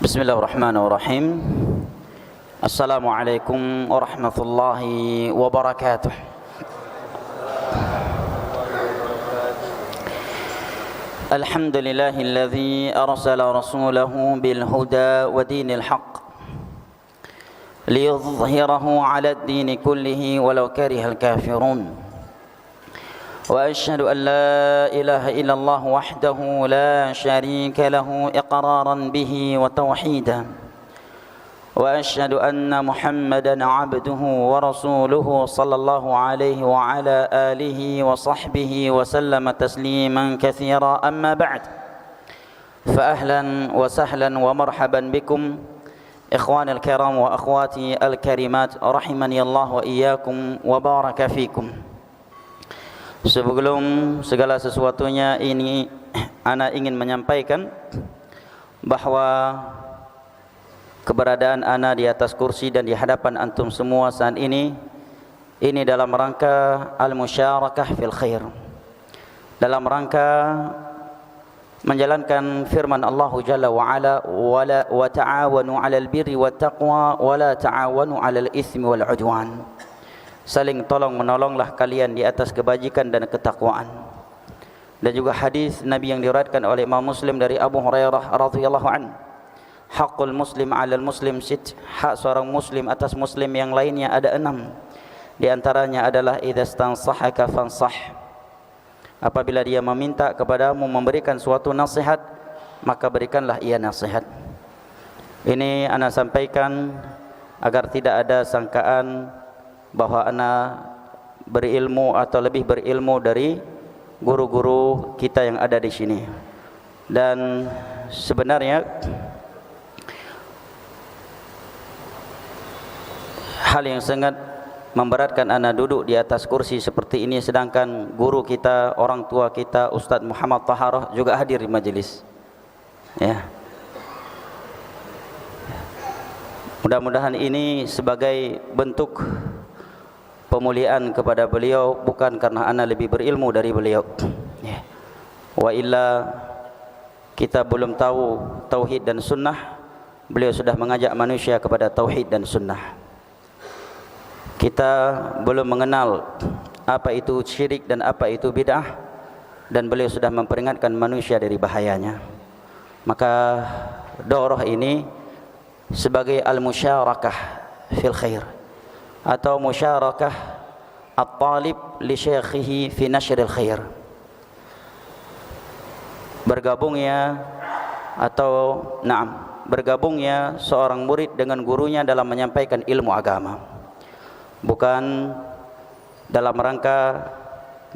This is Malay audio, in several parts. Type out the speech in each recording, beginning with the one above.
Bismillahirrahmanirrahim. Assalamualaikum warahmatullahi wabarakatuh. Alhamdulillahilladzi arsala rasulahu bil huda wa dinil haqq liyudhhirahu 'ala ad-din kullihi walau karihal kafirun. وأشهد أن لا إله إلا الله وحده لا شريك له إقرارا به وتوحيدا وأشهد أن محمدا عبده ورسوله صلى الله عليه وعلى آله وصحبه وسلم تسليما كثيرا أما بعد فأهلا وسهلا ومرحبا بكم إخواني الكرام وأخواتي الكريمات رحمني الله وإياكم وبارك فيكم. Sebelum segala sesuatunya ini ana ingin menyampaikan bahwa keberadaan ana di atas kursi dan di hadapan antum semua saat ini dalam rangka al-musyarakah fil khair, dalam rangka menjalankan firman Allah Jalla wa Ala wa ta'awanu 'alal birri wat taqwa wa la ta'awanu 'alal itsmi wal 'udwan. Saling tolong menolonglah kalian di atas kebajikan dan ketakwaan. Dan juga hadis Nabi yang diriwayatkan oleh Imam Muslim dari Abu Hurairah radhiyallahu an, haqqul muslim 'alal muslim sit, hak seorang muslim atas muslim yang lainnya ada 6. Di antaranya adalah idzastansahaka fansah, apabila dia meminta kepadamu memberikan suatu nasihat, maka berikanlah ia nasihat. Ini ana sampaikan agar tidak ada sangkaan bahwa ana berilmu atau lebih berilmu dari guru-guru kita yang ada di sini. Dan sebenarnya hal yang sangat memberatkan ana duduk di atas kursi seperti ini, sedangkan guru kita, orang tua kita, Ustaz Muhammad Taharah juga hadir di majelis. Ya. Mudah-mudahan ini sebagai bentuk pemuliaan kepada beliau, bukan karena ana lebih berilmu dari beliau. Wa illa kita belum tahu tauhid dan sunnah, beliau sudah mengajak manusia kepada tauhid dan sunnah. Kita belum mengenal apa itu syirik dan apa itu bid'ah, dan beliau sudah memperingatkan manusia dari bahayanya. Maka daurah ini sebagai al-musyarakah fil khair, atau musyarakah at-talib li syekhihi fi nashril khair. Bergabungnya seorang murid dengan gurunya dalam menyampaikan ilmu agama, bukan dalam rangka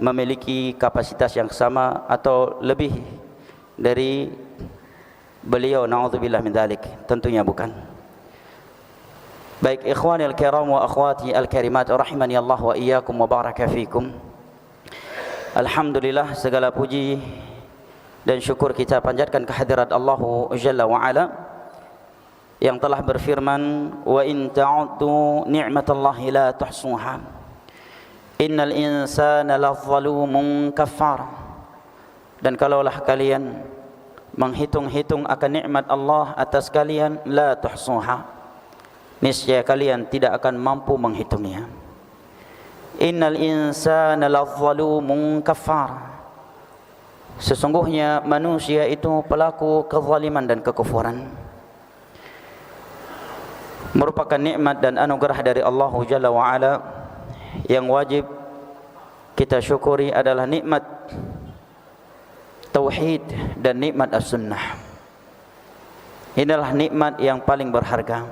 memiliki kapasitas yang sama atau lebih dari beliau, na'udzubillah min dzalik, tentunya bukan. Baik ikhwani al-kiram wa akhwati al-karimat rahimani Allah wa iyyakum wa baraka fikum. Alhamdulillah, segala puji dan syukur kita panjatkan kehadirat Allah Jalla wa Ala yang telah berfirman, wa in ta'uddu ni'matallahi la tuhsuha innal insana ladzalumun kafar. Dan kalaulah kalian menghitung-hitung akan nikmat Allah atas kalian, la tuhsuha, niscaya kalian tidak akan mampu menghitungnya. Innal insana ladzalumun kafar, sesungguhnya manusia itu pelaku kezaliman dan kekufuran. Merupakan nikmat dan anugerah dari Allah Jalla wa Ala yang wajib kita syukuri adalah nikmat tauhid dan nikmat as-sunnah. Inilah nikmat yang paling berharga.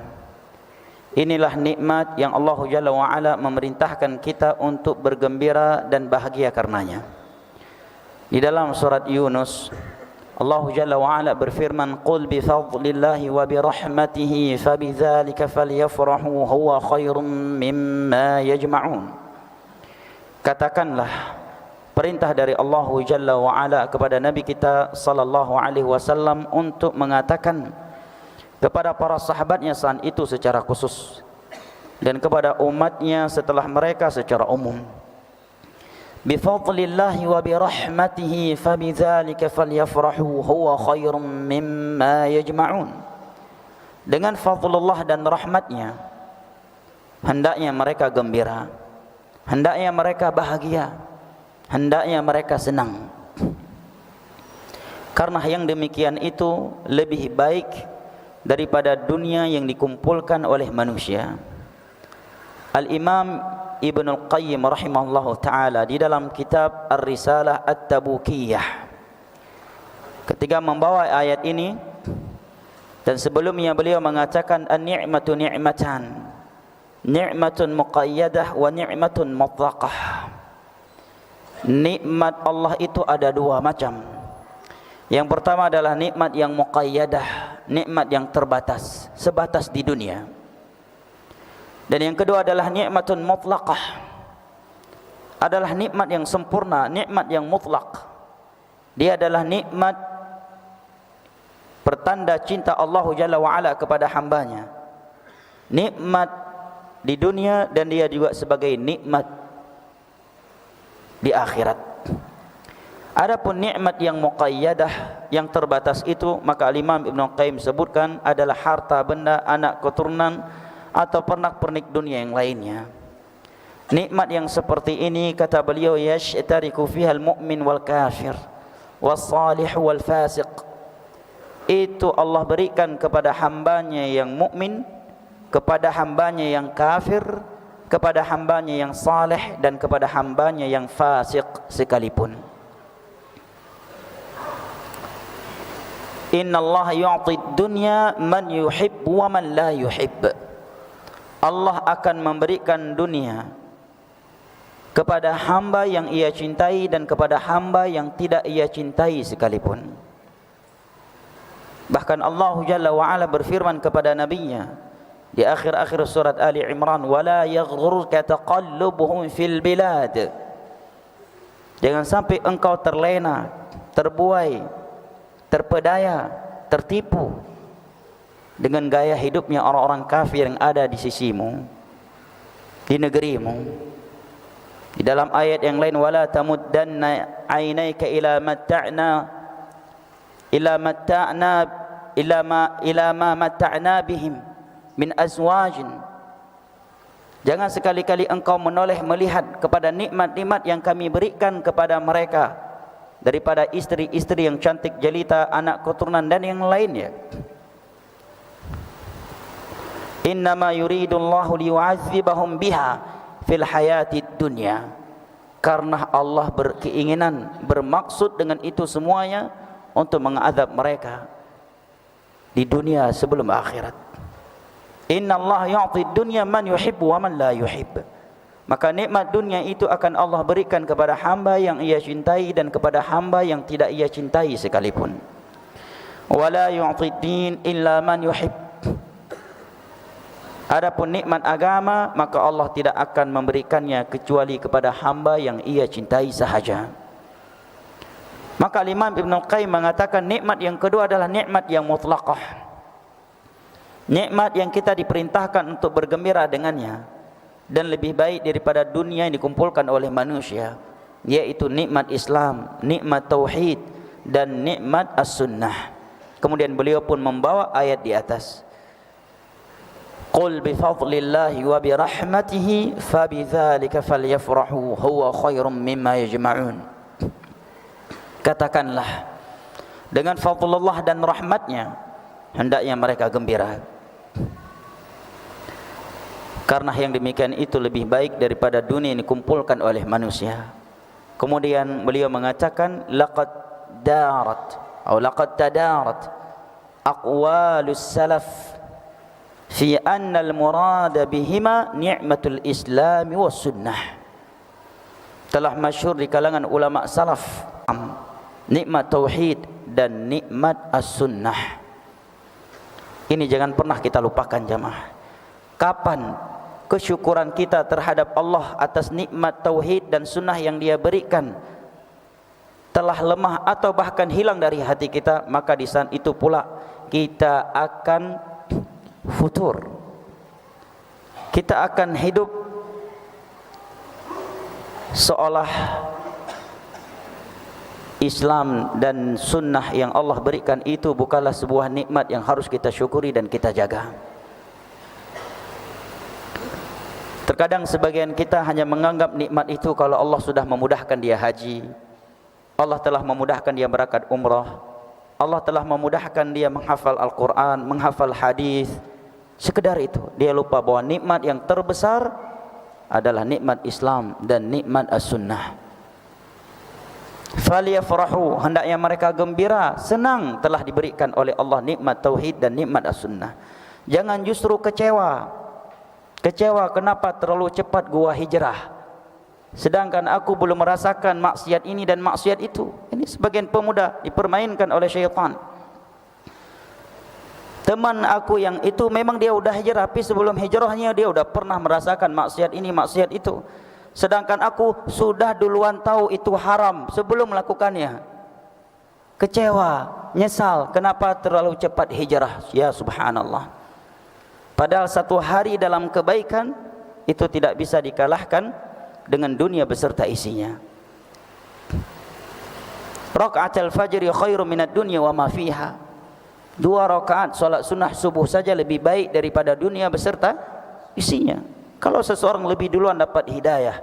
Inilah nikmat yang Allah Jalla wa Ala memerintahkan kita untuk bergembira dan bahagia karenanya. Di dalam surat Yunus, Allah Jalla wa Ala berfirman, qul bi fadlillahi wa bi rahmatihi fabidzalika falyafrahu huwa khairum mimma yajma'un. Katakanlah, perintah dari Allah Jalla wa Ala kepada Nabi kita sallallahu alaihi wasallam untuk mengatakan kepada para sahabatnya saat itu secara khusus, dan kepada umatnya setelah mereka secara umum, bifadlillahi wa birahmatihi fabidzalika falyafrahu huwa khairum mimma yajma'un. dengan fadlullah dan rahmatnya, hendaknya mereka gembira, hendaknya mereka bahagia, hendaknya mereka senang. Karena yang demikian itu lebih baik daripada dunia yang dikumpulkan oleh manusia. Al-Imam Ibn Al-Qayyim rahimahullahu ta'ala di dalam kitab Ar-Risalah At-Tabukiyah, ketika membawa ayat ini, dan sebelumnya beliau mengatakan an-ni'matu ni'matan, ni'matun muqayyadah wa ni'matun mutlaqah. Nikmat Allah itu ada dua macam. Yang pertama adalah nikmat yang muqayyadah, nikmat yang terbatas, sebatas di dunia. Dan yang kedua adalah nikmatun mutlaqah, adalah nikmat yang sempurna, nikmat yang mutlak. Dia adalah nikmat pertanda cinta Allah Jalla wa'ala kepada hambanya. Nikmat di dunia dan dia juga sebagai nikmat di akhirat. Adapun nikmat yang muqayyadah, yang terbatas itu, maka Imam Ibn Qayyim sebutkan adalah harta benda, anak keturunan, atau pernak-pernik dunia yang lainnya. Nikmat yang seperti ini, kata beliau, yashtariku fiha al-mu'min wal kafir was salih wal fasiq. Itu Allah berikan kepada hambanya yang mukmin, kepada hambanya yang kafir, kepada hambanya yang saleh, dan kepada hambanya yang fasik sekalipun. Inna Allah yu'ti dunya man yuhib wa man la yuhib. Allah akan memberikan dunia kepada hamba yang ia cintai dan kepada hamba yang tidak ia cintai sekalipun. Bahkan Allah Jalla wa'ala berfirman kepada nabinya di akhir-akhir surat Ali Imran, wala yaghrurka taqallubuhum fil bilad. Jangan sampai engkau terlena, terbuai, terpedaya, tertipu dengan gaya hidupnya orang-orang kafir yang ada di sisimu, di negerimu. Di dalam ayat yang lain, wala tamuddanna ainaika ila ma matta'na bihim min azwajin. Jangan sekali-kali engkau menoleh melihat kepada nikmat-nikmat yang kami berikan kepada mereka daripada istri-istri yang cantik jelita, anak keturunan dan yang lainnya. Innama yuridullahu liyu'adzibahum biha fil hayatid dunya. Karena Allah berkeinginan, bermaksud dengan itu semuanya untuk mengadab mereka di dunia sebelum akhirat. Inna Allah yu'ti dunya man yuhibbu wa man la yuhib. Maka nikmat dunia itu akan Allah berikan kepada hamba yang ia cintai dan kepada hamba yang tidak ia cintai sekalipun. Wala yu'ti din illa man yuhib. Adapun nikmat agama, maka Allah tidak akan memberikannya kecuali kepada hamba yang ia cintai sahaja. Maka Imam Ibn Qayyim mengatakan nikmat yang kedua adalah nikmat yang mutlaqah. Nikmat yang kita diperintahkan untuk bergembira dengannya dan lebih baik daripada dunia yang dikumpulkan oleh manusia, yaitu nikmat Islam, nikmat tauhid dan nikmat as-sunnah. Kemudian beliau pun membawa ayat di atas, qul bi fadlillahi wa bi rahmatihi fabidzalika falyafrahu huwa khairum mimma yajma'un. Katakanlah, dengan fadlullah dan rahmatnya hendaknya mereka gembira, karena yang demikian itu lebih baik daripada dunia yang dikumpulkan oleh manusia. Kemudian beliau mengatakan, laqad tadarat aqwalus salaf fi anna al-murada bihima ni'matul islam was sunnah. Telah masyhur di kalangan ulama salaf nikmat tauhid dan nikmat as-sunnah. Ini jangan pernah kita lupakan jamaah. Kapan kesyukuran kita terhadap Allah atas nikmat tauhid dan sunnah yang Dia berikan telah lemah atau bahkan hilang dari hati kita, maka di saat itu pula kita akan futur. Kita akan hidup seolah Islam dan sunnah yang Allah berikan itu bukanlah sebuah nikmat yang harus kita syukuri dan kita jaga. Terkadang sebagian kita hanya menganggap nikmat itu kalau Allah sudah memudahkan dia haji, Allah telah memudahkan dia berangkat umrah, Allah telah memudahkan dia menghafal Al-Quran, menghafal hadis. Sekedar itu. Dia lupa bahwa nikmat yang terbesar adalah nikmat Islam dan nikmat as-sunnah. Falyafrahu, hendaknya mereka gembira, senang telah diberikan oleh Allah nikmat tauhid dan nikmat as-sunnah. Jangan justru kecewa. Kecewa kenapa terlalu cepat gua hijrah, sedangkan aku belum merasakan maksiat ini dan maksiat itu. Ini sebagian pemuda dipermainkan oleh syaitan. Teman aku yang itu memang dia udah hijrah, tapi sebelum hijrahnya dia udah pernah merasakan maksiat ini, maksiat itu. Sedangkan aku sudah duluan tahu itu haram sebelum melakukannya. Kecewa, nyesal, kenapa terlalu cepat hijrah? Ya subhanallah. Padahal satu hari dalam kebaikan itu tidak bisa dikalahkan dengan dunia beserta isinya. Raka'atul fajri khairum minad dunya wa ma fiha. 2 rakaat salat sunnah subuh saja lebih baik daripada dunia beserta isinya. Kalau seseorang lebih duluan dapat hidayah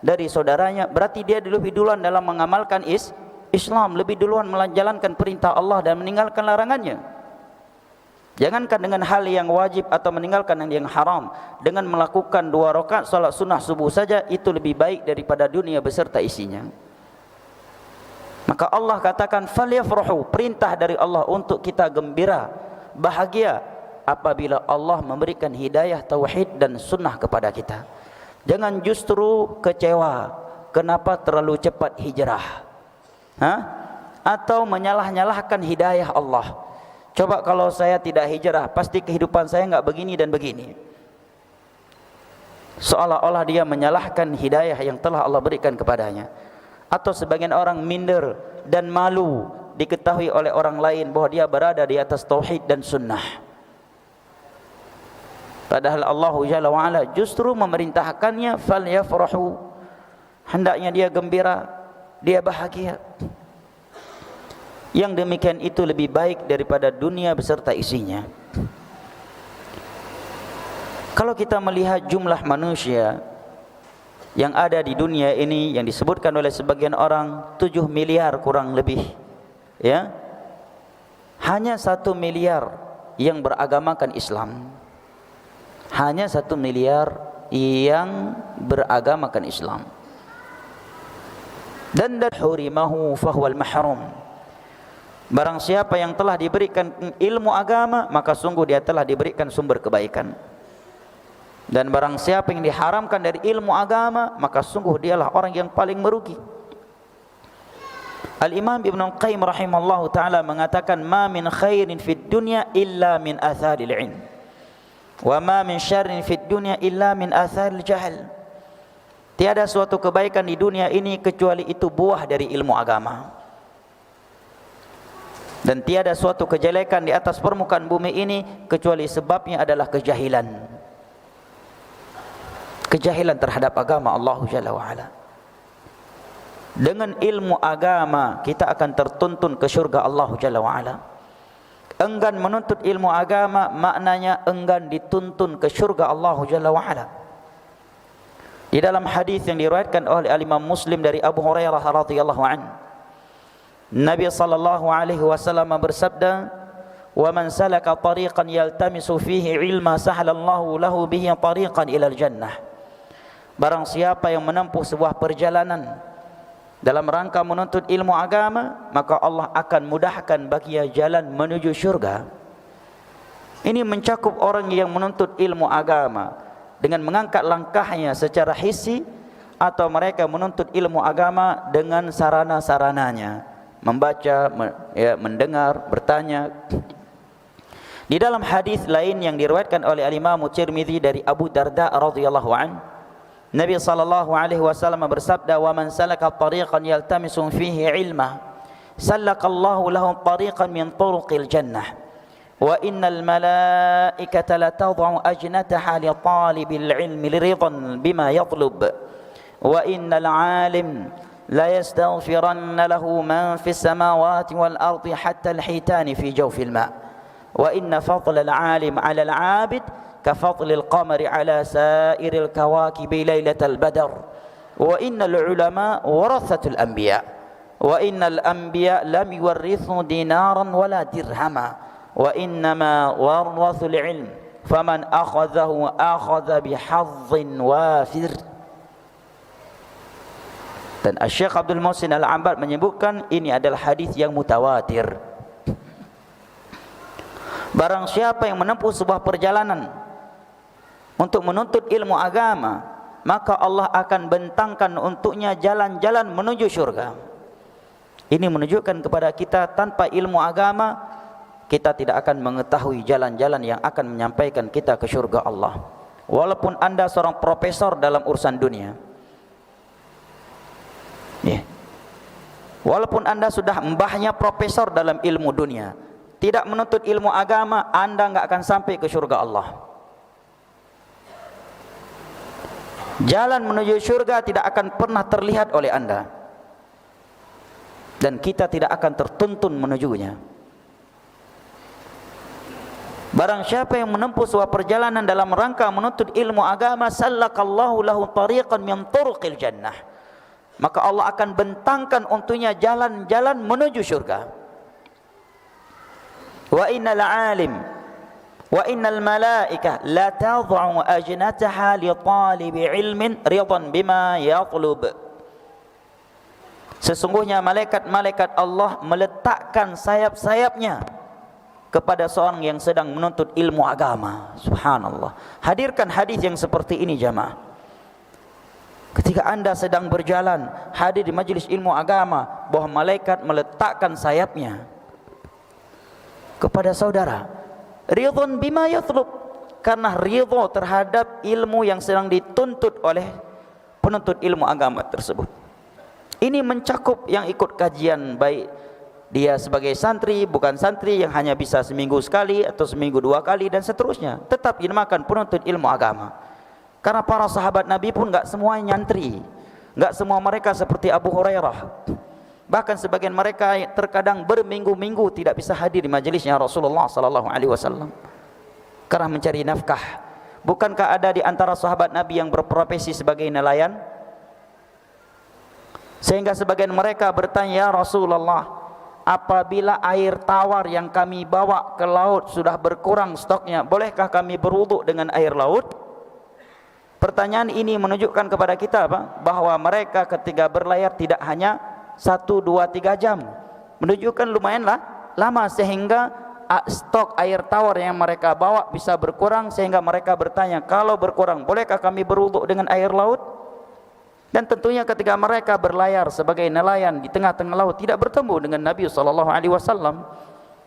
dari saudaranya, berarti dia lebih duluan dalam mengamalkan Islam, lebih duluan menjalankan perintah Allah dan meninggalkan larangannya. Jangankan dengan hal yang wajib atau meninggalkan yang haram, dengan melakukan 2 rakaat salat sunnah subuh saja itu lebih baik daripada dunia beserta isinya. Maka Allah katakan falyafrahu, perintah dari Allah untuk kita gembira, bahagia apabila Allah memberikan hidayah tauhid dan sunnah kepada kita. Jangan justru kecewa kenapa terlalu cepat hijrah, atau menyalah-nyalahkan hidayah Allah. Coba kalau saya tidak hijrah, pasti kehidupan saya enggak begini dan begini. Seolah-olah dia menyalahkan hidayah yang telah Allah berikan kepadanya. Atau sebagian orang minder dan malu diketahui oleh orang lain bahwa dia berada di atas tauhid dan sunnah. Padahal Allah Jalla wa'ala justru memerintahkannya falyafrahu, hendaknya dia gembira, dia bahagia. Yang demikian itu lebih baik daripada dunia beserta isinya. Kalau kita melihat jumlah manusia yang ada di dunia ini, yang disebutkan oleh sebagian orang 7 miliar kurang lebih, ya, hanya 1 miliar yang beragamakan Islam. Hanya 1 miliar yang beragamakan Islam. Dan hurimahu fahuwal mahrum. Barang siapa yang telah diberikan ilmu agama, maka sungguh dia telah diberikan sumber kebaikan. Dan barang siapa yang diharamkan dari ilmu agama, maka sungguh dialah orang yang paling merugi. Al-Imam Ibn Qayyim rahimallahu ta'ala mengatakan, ma min khairin fid dunya illa min atharil ilm, wa ma min syarrin fid dunya illa min atharil jahal. Tiada suatu kebaikan di dunia ini kecuali itu buah dari ilmu agama. Dan tiada suatu kejelekan di atas permukaan bumi ini kecuali sebabnya adalah kejahilan. Kejahilan terhadap agama Allah Jalla wa'ala. Dengan ilmu agama kita akan tertuntun ke syurga Allah Jalla wa'ala. Enggan menuntut ilmu agama maknanya enggan dituntun ke syurga Allah Jalla wa'ala. Di dalam hadis yang diriwayatkan oleh Imam Muslim dari Abu Hurairah radhiyallahu anhu, Nabi sallallahu alaihi wasallam bersabda, "Wa man salaka tariqan yaltamisu fihi ilma sahalallahu lahu bihi tariqan ila al-jannah." Barang siapa yang menempuh sebuah perjalanan dalam rangka menuntut ilmu agama, maka Allah akan mudahkan baginya jalan menuju syurga. Ini mencakup orang yang menuntut ilmu agama dengan mengangkat langkahnya secara hissi, atau mereka menuntut ilmu agama dengan sarana-sarananya, membaca, mendengar, bertanya. Di dalam hadis lain yang diriwayatkan oleh Imam Tirmizi dari Abu Darda radhiyallahu anhu, Nabi sallallahu alaihi wasallam bersabda, "Wa man salaka tariqan yaltamisu fihi ilma, sallallahu lahu tariqan min turuqil jannah. Wa innal malaikata la tad'u ajnataha li talibil ilmi liridhan bima yatlub. Wa innal 'alim la yastaghfiranna lahu man fis samawati wal ardi hatta al-hitani fi jawfil ma'. Wa inna fadla al-'alim 'ala al-'abid ka fadli al-qamari 'ala sa'iril kawakibi lailatal badr. Wa innal ulama warathatul anbiya. Wa innal anbiya lam yuwarrithu dinaran wala dirhama. Wa innama warathul 'ilm. Faman akhadhahu akhadha bihadhin wafir. Dan Syekh Abdul Muhsin Al-Abbad menyebutkan ini adalah hadis yang mutawatir. Barang siapa yang menempuh sebuah perjalanan untuk menuntut ilmu agama, maka Allah akan bentangkan untuknya jalan-jalan menuju syurga. Ini menunjukkan kepada kita tanpa ilmu agama kita tidak akan mengetahui jalan-jalan yang akan menyampaikan kita ke syurga Allah. Walaupun anda seorang profesor dalam urusan dunia, walaupun anda sudah mbahnya profesor dalam ilmu dunia, tidak menuntut ilmu agama, anda enggak akan sampai ke syurga Allah. Jalan menuju syurga tidak akan pernah terlihat oleh anda, dan kita tidak akan tertuntun menujunya. Barang siapa yang menempuh sebuah perjalanan dalam rangka menuntut ilmu agama, sallakallahu lahu tariqan min turuqil jannah, maka Allah akan bentangkan untuknya jalan-jalan menuju syurga. Wa innal alim wa innal malaika la tad'u ajnataha li talibi ilmin ridan bima yatlub. Sesungguhnya malaikat-malaikat Allah meletakkan sayap-sayapnya kepada seorang yang sedang menuntut ilmu agama. Subhanallah. Hadirkan hadis yang seperti ini jamaah. Ketika anda sedang berjalan, hadir di majlis ilmu agama, bahwa malaikat meletakkan sayapnya kepada saudara. Ridwan bima yatlub, karena ridha terhadap ilmu yang sedang dituntut oleh penuntut ilmu agama tersebut. Ini mencakup yang ikut kajian, baik dia sebagai santri, bukan santri yang hanya bisa seminggu sekali atau seminggu 2 kali dan seterusnya, tetap dinamakan penuntut ilmu agama. Karena para sahabat Nabi pun enggak semuanya nyantri, enggak semua mereka seperti Abu Hurairah. Bahkan sebagian mereka terkadang berminggu-minggu tidak bisa hadir di majelisnya Rasulullah sallallahu alaihi wasallam karena mencari nafkah. Bukankah ada di antara sahabat Nabi yang berprofesi sebagai nelayan? Sehingga sebagian mereka bertanya, "Ya Rasulullah, apabila air tawar yang kami bawa ke laut sudah berkurang stoknya, bolehkah kami berwuduk dengan air laut?" Pertanyaan ini menunjukkan kepada kita bahwa mereka ketika berlayar tidak hanya 1, 2, 3 jam, menunjukkan lumayanlah lama, sehingga stok air tawar yang mereka bawa bisa berkurang, sehingga mereka bertanya, "Kalau berkurang, bolehkah kami berwuduk dengan air laut?" Dan tentunya ketika mereka berlayar sebagai nelayan di tengah-tengah laut, tidak bertemu dengan Nabi SAW,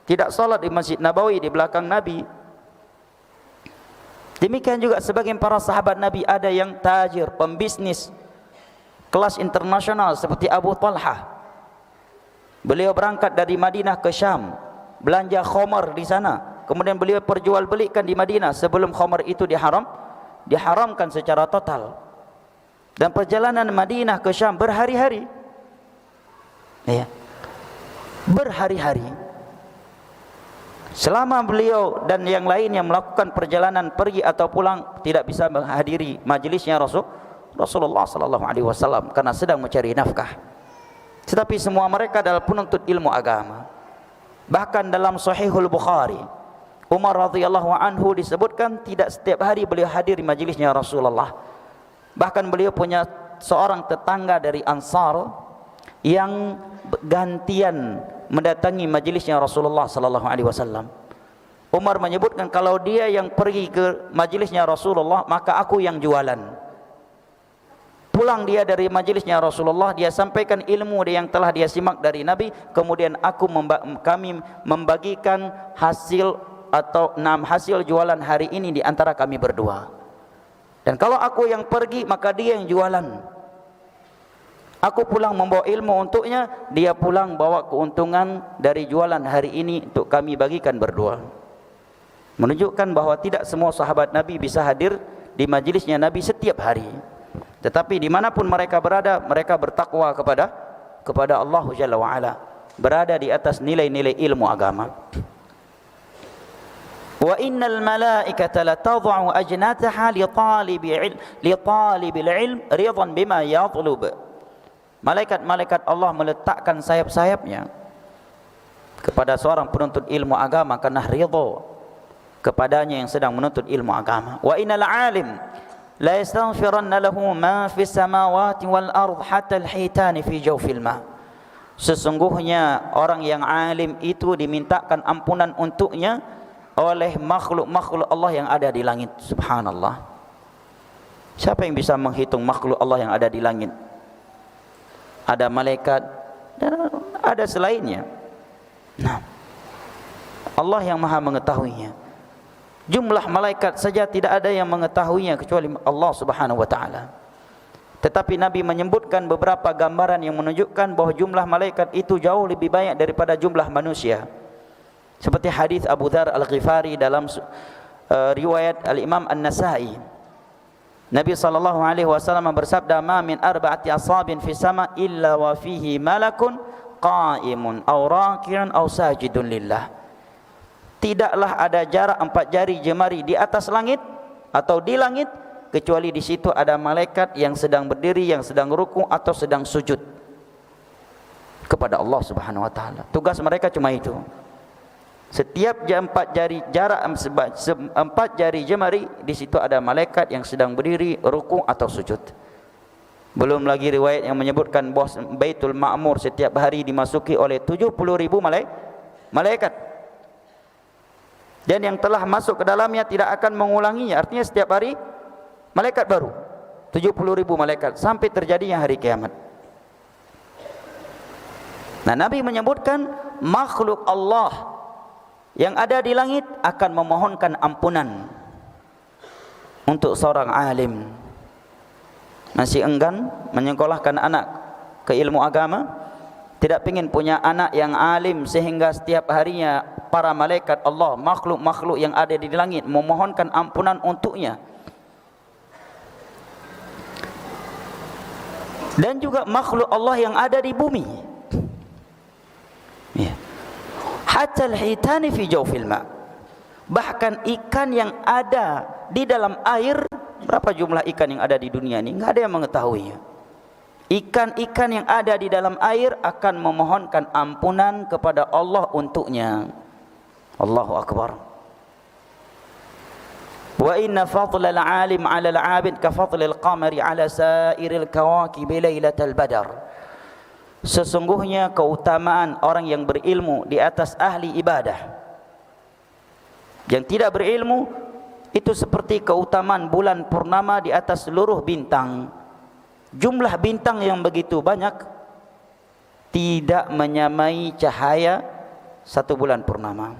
tidak salat di Masjid Nabawi di belakang Nabi. Demikian juga sebagian para sahabat Nabi ada yang tajir, pembisnis kelas internasional seperti Abu Talha. Beliau berangkat dari Madinah ke Syam, belanja khamar di sana, kemudian beliau perjualbelikan di Madinah sebelum khamar itu diharamkan secara total. Dan perjalanan Madinah ke Syam berhari-hari, berhari-hari. Selama beliau dan yang lain yang melakukan perjalanan pergi atau pulang tidak bisa menghadiri majelisnya Rasulullah sallallahu alaihi wasallam karena sedang mencari nafkah. Tetapi semua mereka adalah penuntut ilmu agama. Bahkan dalam Sahihul Bukhari, Umar radhiyallahu anhu disebutkan tidak setiap hari beliau hadir di majelisnya Rasulullah. Bahkan beliau punya seorang tetangga dari Ansar yang gantian mendatangi majelisnya Rasulullah sallallahu alaihi wasallam. Umar menyebutkan, kalau dia yang pergi ke majelisnya Rasulullah, maka aku yang jualan. Pulang dia dari majelisnya Rasulullah, dia sampaikan ilmu yang telah dia simak dari Nabi, kemudian kami membagikan hasil atau 6 hasil jualan hari ini di antara kami berdua. Dan kalau aku yang pergi, maka dia yang jualan. Aku pulang membawa ilmu untuknya, dia pulang bawa keuntungan dari jualan hari ini untuk kami bagikan berdua. Menunjukkan bahwa tidak semua sahabat Nabi bisa hadir di majelisnya Nabi setiap hari. Tetapi dimanapun mereka berada, mereka bertakwa kepada Allah Jalla wa'ala, berada di atas nilai-nilai ilmu agama. Wa innal malaikata la tad'u ajnataha li talibil ilm ridan bima yatlub. Malaikat-malaikat Allah meletakkan sayap-sayapnya kepada seorang penuntut ilmu agama karena ridha kepadanya yang sedang menuntut ilmu agama. Wa innal alim la yastaghfiranna lahu ma fis samawati wal ard hatta al-hitan fi jawfil ma. Sesungguhnya orang yang alim itu dimintakan ampunan untuknya oleh makhluk-makhluk Allah yang ada di langit. Subhanallah. Siapa yang bisa menghitung makhluk Allah yang ada di langit? Ada malaikat dan ada selainnya. Nah, Allah yang maha mengetahuinya. Jumlah malaikat saja tidak ada yang mengetahuinya kecuali Allah Subhanahu wa ta'ala. Tetapi Nabi menyebutkan beberapa gambaran yang menunjukkan bahawa jumlah malaikat itu jauh lebih banyak daripada jumlah manusia. Seperti hadis Abu Dzar Al-Ghifari dalam riwayat Al-Imam An-Nasa'i. Nabi SAW bersabda, "Ma min arba'ati asabin fi sama illa wa fihi malakun qa'imun aw raki'un aw sajidun lillah." Tidaklah ada jarak 4 jari jemari di atas langit atau di langit kecuali di situ ada malaikat yang sedang berdiri, yang sedang ruku atau sedang sujud kepada Allah Subhanahu wa taala. Tugas mereka cuma itu. Setiap 4 jari jarak 4 jari jemari di situ ada malaikat yang sedang berdiri, ruku atau sujud. Belum lagi riwayat yang menyebutkan bahawa Baitul Ma'mur setiap hari dimasuki oleh 70,000 malaikat. Dan yang telah masuk ke dalamnya tidak akan mengulanginya. Artinya setiap hari malaikat baru, 70,000 malaikat sampai terjadinya hari kiamat. Nah, Nabi menyebutkan makhluk Allah yang ada di langit akan memohonkan ampunan untuk seorang alim. Masih enggan menyekolahkan anak ke ilmu agama, tidak ingin punya anak yang alim sehingga setiap harinya para malaikat Allah, makhluk-makhluk yang ada di langit memohonkan ampunan untuknya. Dan juga makhluk Allah yang ada di bumi. Ya. Hatta al-hitani fi jawfil ma. Bahkan ikan yang ada di dalam air, berapa jumlah ikan yang ada di dunia ini? Enggak ada yang mengetahuinya. Ikan-ikan yang ada di dalam air akan memohonkan ampunan kepada Allah untuknya. Allahu akbar. Wa inna fadlal alim 'ala al-'abid ka fadlil qamari 'ala sa'iril kawakib lailatal badar. Sesungguhnya keutamaan orang yang berilmu di atas ahli ibadah. Yang tidak berilmu itu seperti keutamaan bulan purnama di atas seluruh bintang. Jumlah bintang yang begitu banyak tidak menyamai cahaya 1 bulan purnama.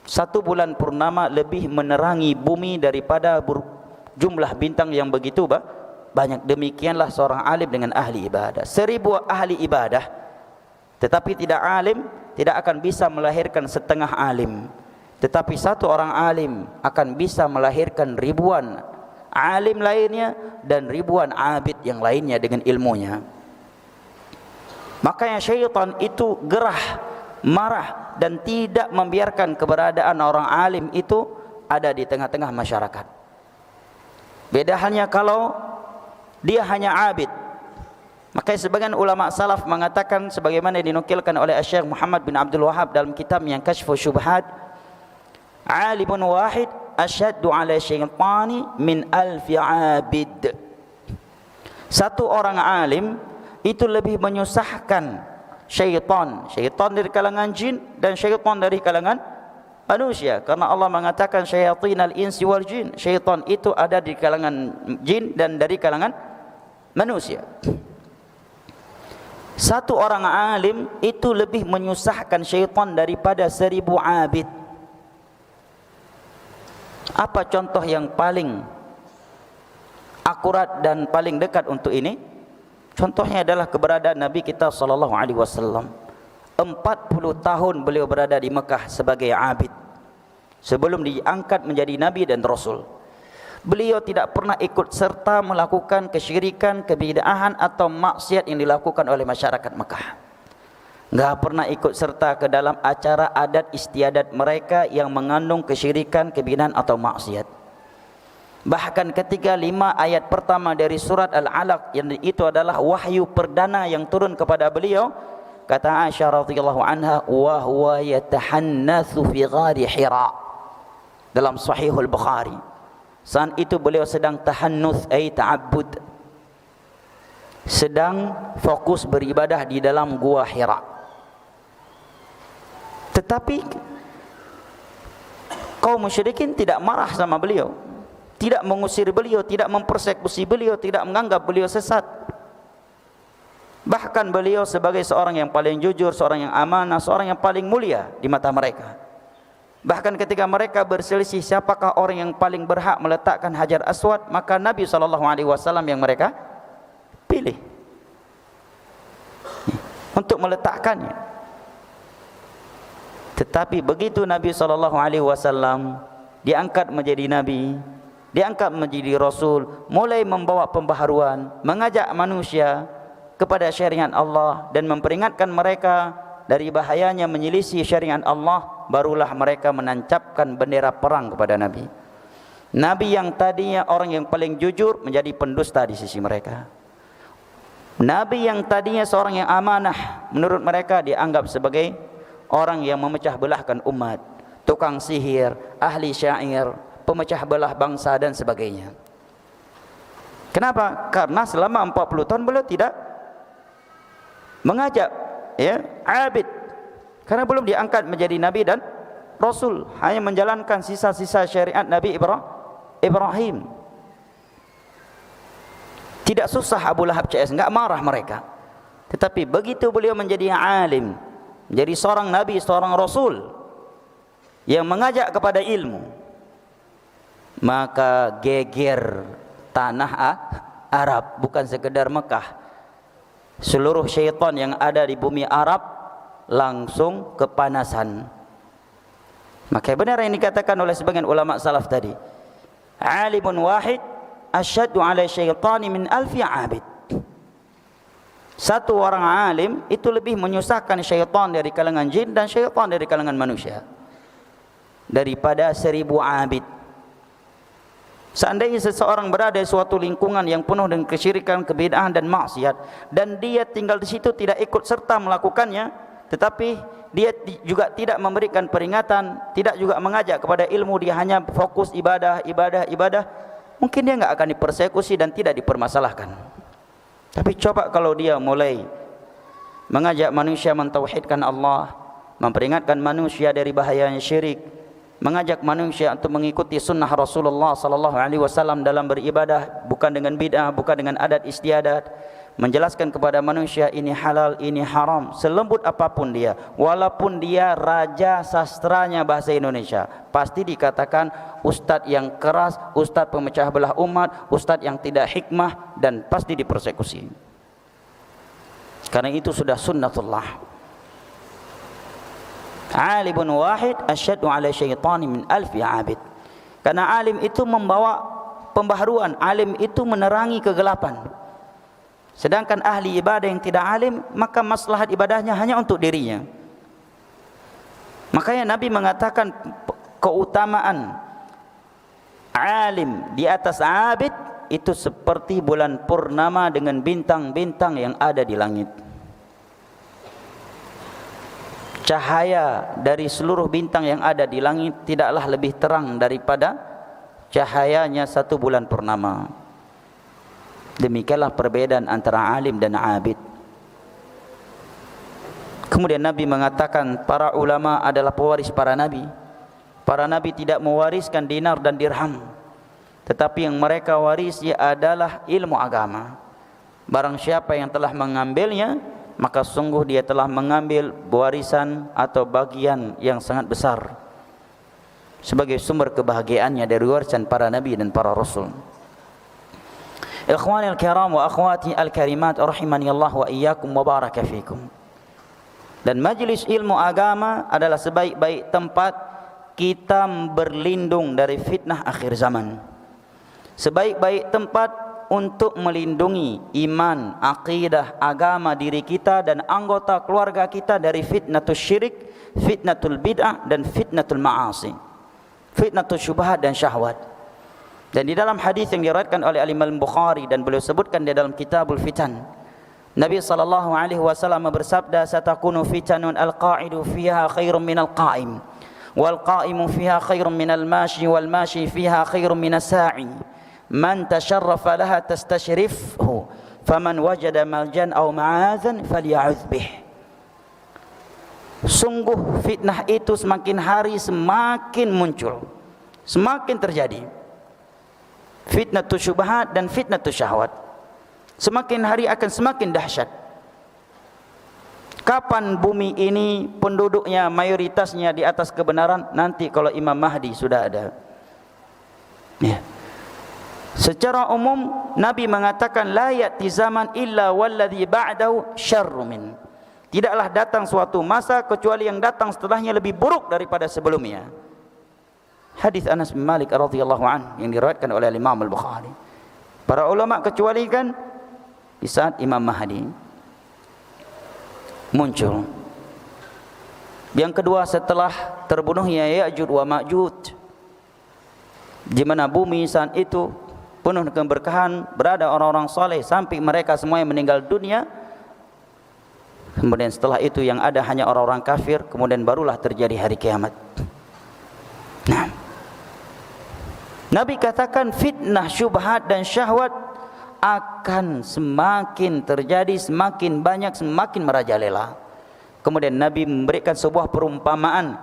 1 bulan purnama lebih menerangi bumi daripada jumlah bintang yang begitu banyak. Demikianlah seorang alim dengan ahli ibadah. 1000 ahli ibadah tetapi tidak alim tidak akan bisa melahirkan setengah alim. Tetapi 1 orang alim akan bisa melahirkan ribuan alim lainnya dan ribuan abid yang lainnya dengan ilmunya. Makanya syaitan itu gerah, marah dan tidak membiarkan keberadaan orang alim itu ada di tengah-tengah masyarakat. Beda halnya kalau dia hanya abid. Makanya sebagian ulama salaf mengatakan sebagaimana dinukilkan oleh Syekh Muhammad bin Abdul Wahhab dalam kitabnya Kashfu Syubhat, alimun wahid asyaddu ala syaitani min alfi abid. 1 orang alim itu lebih menyusahkan syaitan. Syaitan dari kalangan jin dan syaitan dari kalangan manusia. Karena Allah mengatakan syayatinal insi wal jin. Syaitan itu ada di kalangan jin dan dari kalangan manusia. 1 orang alim itu lebih menyusahkan syaitan daripada 1000 abid. Apa contoh yang paling akurat dan paling dekat untuk ini? Contohnya adalah keberadaan Nabi kita sallallahu alaihi wasallam. 40 tahun beliau berada di Mekah sebagai abid sebelum diangkat menjadi nabi dan rasul. Beliau tidak pernah ikut serta melakukan kesyirikan, kebid'ahan atau maksiat yang dilakukan oleh masyarakat Mekah. Enggak pernah ikut serta ke dalam acara adat istiadat mereka yang mengandung kesyirikan, kebid'ahan atau maksiat. Bahkan ketika 5 ayat pertama dari surat Al-Alaq, yang itu adalah wahyu perdana yang turun kepada beliau, kata Aisyah radhiyallahu anha, wa huwa yatahannatsu fi ghari Hira, dalam Sahihul Bukhari. Saat itu beliau sedang tahannuts, ay ta'abbud, sedang fokus beribadah di dalam gua Hira. Tetapi kaum musyrikin tidak marah sama beliau, tidak mengusir beliau, tidak mempersekusi beliau, tidak menganggap beliau sesat. Bahkan beliau sebagai seorang yang paling jujur, seorang yang amanah, seorang yang paling mulia di mata mereka. Bahkan ketika mereka berselisih siapakah orang yang paling berhak meletakkan Hajar Aswad, maka Nabi SAW yang mereka pilih untuk meletakkannya. Tetapi begitu Nabi SAW diangkat menjadi Nabi, diangkat menjadi Rasul, mulai membawa pembaharuan, mengajak manusia kepada syariat Allah dan memperingatkan mereka dari bahayanya menyelisih syariat Allah, barulah mereka menancapkan bendera perang kepada Nabi. Nabi yang tadinya orang yang paling jujur menjadi pendusta di sisi mereka. Nabi yang tadinya seorang yang amanah menurut mereka dianggap sebagai orang yang memecah belahkan umat, tukang sihir, ahli syair, pemecah belah bangsa dan sebagainya. Kenapa? Karena selama 40 tahun beliau tidak mengajak abid, karena belum diangkat menjadi Nabi dan Rasul, hanya menjalankan sisa-sisa syariat Nabi Ibrahim. Tidak susah Abu Lahab CS, enggak marah mereka. Tetapi begitu beliau menjadi alim, menjadi seorang Nabi, seorang Rasul yang mengajak kepada ilmu, maka geger tanah Arab, bukan sekedar Mekah. Seluruh syaitan yang ada di bumi Arab langsung kepanasan. Maka benar yang dikatakan oleh sebagian ulama salaf tadi, alimun wahid asyaddu ala syaitani min alfi abid. Satu orang alim itu lebih menyusahkan syaitan dari kalangan jin dan syaitan dari kalangan manusia daripada 1000 abid. Seandainya seseorang berada di suatu lingkungan yang penuh dengan kesyirikan, kebid'ahan dan maksiat, dan dia tinggal di situ tidak ikut serta melakukannya, tetapi dia juga tidak memberikan peringatan, tidak juga mengajak kepada ilmu, dia hanya fokus ibadah, mungkin dia enggak akan dipersekusi dan tidak dipermasalahkan. Tapi coba kalau dia mulai mengajak manusia mentauhidkan Allah, memperingatkan manusia dari bahayanya syirik, mengajak manusia untuk mengikuti sunnah Rasulullah SAW dalam beribadah, bukan dengan bid'ah, bukan dengan adat istiadat, menjelaskan kepada manusia ini halal, ini haram, selembut apapun dia, walaupun dia raja sastranya bahasa Indonesia, pasti dikatakan ustadz yang keras, ustadz pemecah belah umat, ustadz yang tidak hikmah, dan pasti dipersekusi. Karena itu sudah sunnatullah. Alimun wahid asyaddu ala syaitani min alfi abid. Karena alim itu membawa pembaharuan, alim itu menerangi kegelapan. Sedangkan ahli ibadah yang tidak alim, maka maslahat ibadahnya hanya untuk dirinya. Makanya Nabi mengatakan keutamaan alim di atas abid itu seperti bulan purnama dengan bintang-bintang yang ada di langit. Cahaya dari seluruh bintang yang ada di langit tidaklah lebih terang daripada cahayanya satu bulan purnama. Demikianlah perbedaan antara alim dan abid. Kemudian Nabi mengatakan para ulama adalah pewaris para nabi. Para nabi tidak mewariskan dinar dan dirham, tetapi yang mereka warisi adalah ilmu agama. Barang siapa yang telah mengambilnya, maka sungguh dia telah mengambil warisan atau bagian yang sangat besar sebagai sumber kebahagiaannya dari warisan para nabi dan para rasul. Ikhwani al-kiram wa akhwati al-karimat rahimani Allah wa iyyakum wa baraka fikum. Dan majlis ilmu agama adalah sebaik-baik tempat kita berlindung dari fitnah akhir zaman. sebaik-baik tempat untuk melindungi iman, akidah, agama diri kita dan anggota keluarga kita dari fitnatul syirik, fitnatul bid'ah dan fitnatul ma'asi, fitnatul syubhat dan syahwat. Dan di dalam hadis yang diriwayatkan oleh Imam Bukhari dan beliau sebutkan di dalam Kitabul Fitan, Nabi sallallahu alaihi wasallam bersabda, "Satakunu fitanun al-qa'idu fiha khairum minal qa'im, wal qa'imu fiha khairum minal mashi, wal mashi fiha khairum minas sa'i. Man tasharrafa laha tastashrifhu, faman wajada maljan aw ma'adhan falya'udz bih." Sungguh fitnah itu semakin hari semakin muncul, semakin terjadi. Fitnatul syubhat dan fitnatul syahwat semakin hari akan semakin dahsyat. Kapan bumi ini penduduknya mayoritasnya di atas kebenaran? Nanti kalau Imam Mahdi sudah ada. Ya. Secara umum Nabi mengatakan la ya'ti zaman illa walladhi ba'dahu syarru min. Tidaklah datang suatu masa kecuali yang datang setelahnya lebih buruk daripada sebelumnya. Hadis Anas bin Malik radhiyallahu anhu yang diriwayatkan oleh Imam Al-Bukhari. Para ulama kecualikan di saat Imam Mahdi muncul. Yang kedua, setelah terbunuhnya Ya'juj wa Ma'juj, di mana bumi saat itu penuh dengan keberkahan, berada orang-orang saleh sampai mereka semuanya meninggal dunia. Kemudian setelah itu yang ada hanya orang-orang kafir, kemudian barulah terjadi hari kiamat. Nah, Nabi katakan fitnah, syubhat dan syahwat akan semakin terjadi, semakin banyak, semakin merajalela. Kemudian Nabi memberikan sebuah perumpamaan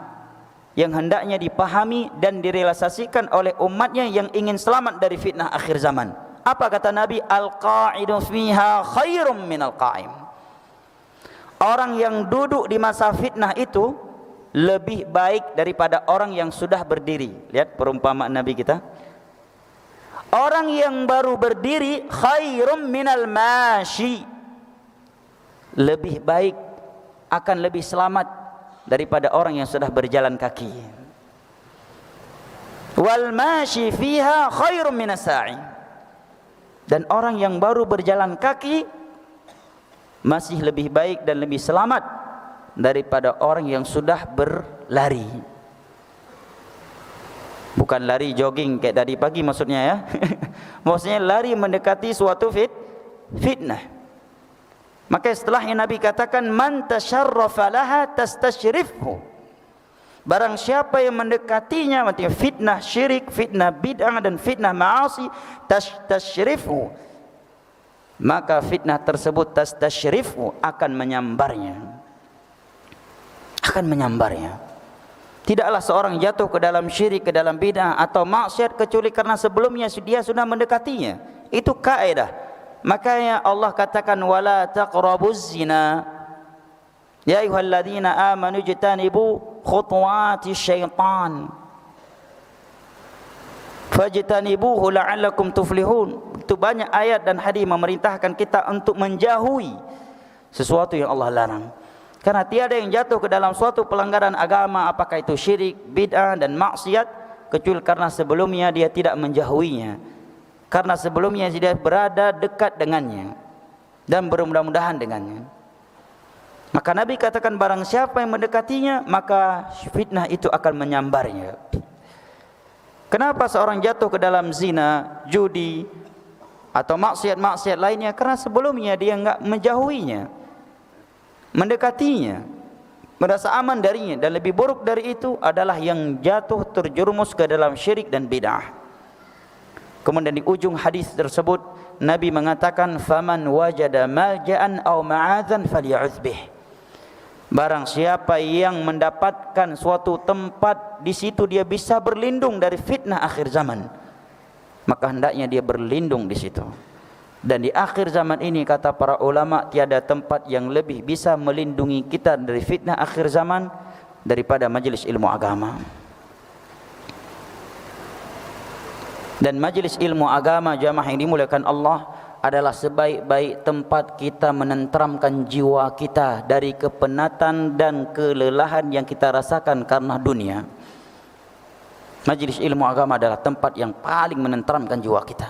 yang hendaknya dipahami dan direalisasikan oleh umatnya yang ingin selamat dari fitnah akhir zaman. Apa kata Nabi? Al-qa'idu fiha khairum minal qa'im. Orang yang duduk di masa fitnah itu lebih baik daripada orang yang sudah berdiri. Lihat perumpamaan Nabi kita. Orang yang baru berdiri khairum minal mashi, lebih baik, akan lebih selamat daripada orang yang sudah berjalan kaki. Wal mashi fiha khairum minas sa'i, dan orang yang baru berjalan kaki masih lebih baik dan lebih selamat daripada orang yang sudah berlari. Bukan lari jogging kayak tadi pagi maksudnya ya. Maksudnya lari mendekati suatu fitnah. Maka setelahnya Nabi katakan man tasharrafa laha tastashrifhu. Barang siapa yang mendekatinya, maksudnya fitnah syirik, fitnah bid'ah dan fitnah ma'asi, tastashrifhu, maka fitnah tersebut tastashrifhu akan menyambarnya. Akan menyambarnya. Tidaklah seorang jatuh ke dalam syirik, ke dalam bid'ah atau maksiat kecuali karena sebelumnya dia sudah mendekatinya. Itu kaidah. Makanya Allah katakan wala taqrabuz zina. Ya ayyuhalladzina amanu ijtanibu khutuwati syaitan. Fajtanibuhu la'allakum tuflihun. Itu banyak ayat dan hadis memerintahkan kita untuk menjauhi sesuatu yang Allah larang. Karena tiada yang jatuh ke dalam suatu pelanggaran agama, apakah itu syirik, bid'ah dan maksiat, kecuali karena sebelumnya dia tidak menjauhinya. Karena sebelumnya dia berada dekat dengannya dan bermudah-mudahan dengannya. Maka Nabi katakan barang siapa yang mendekatinya, maka fitnah itu akan menyambarnya. Kenapa seorang jatuh ke dalam zina, judi atau maksiat-maksiat lainnya? Karena sebelumnya dia enggak menjauhinya, mendekatinya, merasa aman darinya. Dan lebih buruk dari itu adalah yang jatuh terjerumus ke dalam syirik dan bid'ah. Kemudian di ujung hadis tersebut Nabi mengatakan faman wajada malja'an aw ma'adzan falya'udz bih. Barang siapa yang mendapatkan suatu tempat di situ dia bisa berlindung dari fitnah akhir zaman, maka hendaknya dia berlindung di situ. Dan di akhir zaman ini kata para ulama tiada tempat yang lebih bisa melindungi kita dari fitnah akhir zaman daripada majelis ilmu agama. Dan majelis ilmu agama jamaah yang dimuliakan Allah adalah sebaik-baik tempat kita menenteramkan jiwa kita dari kepenatan dan kelelahan yang kita rasakan karena dunia. Majlis ilmu agama adalah tempat yang paling menenteramkan jiwa kita.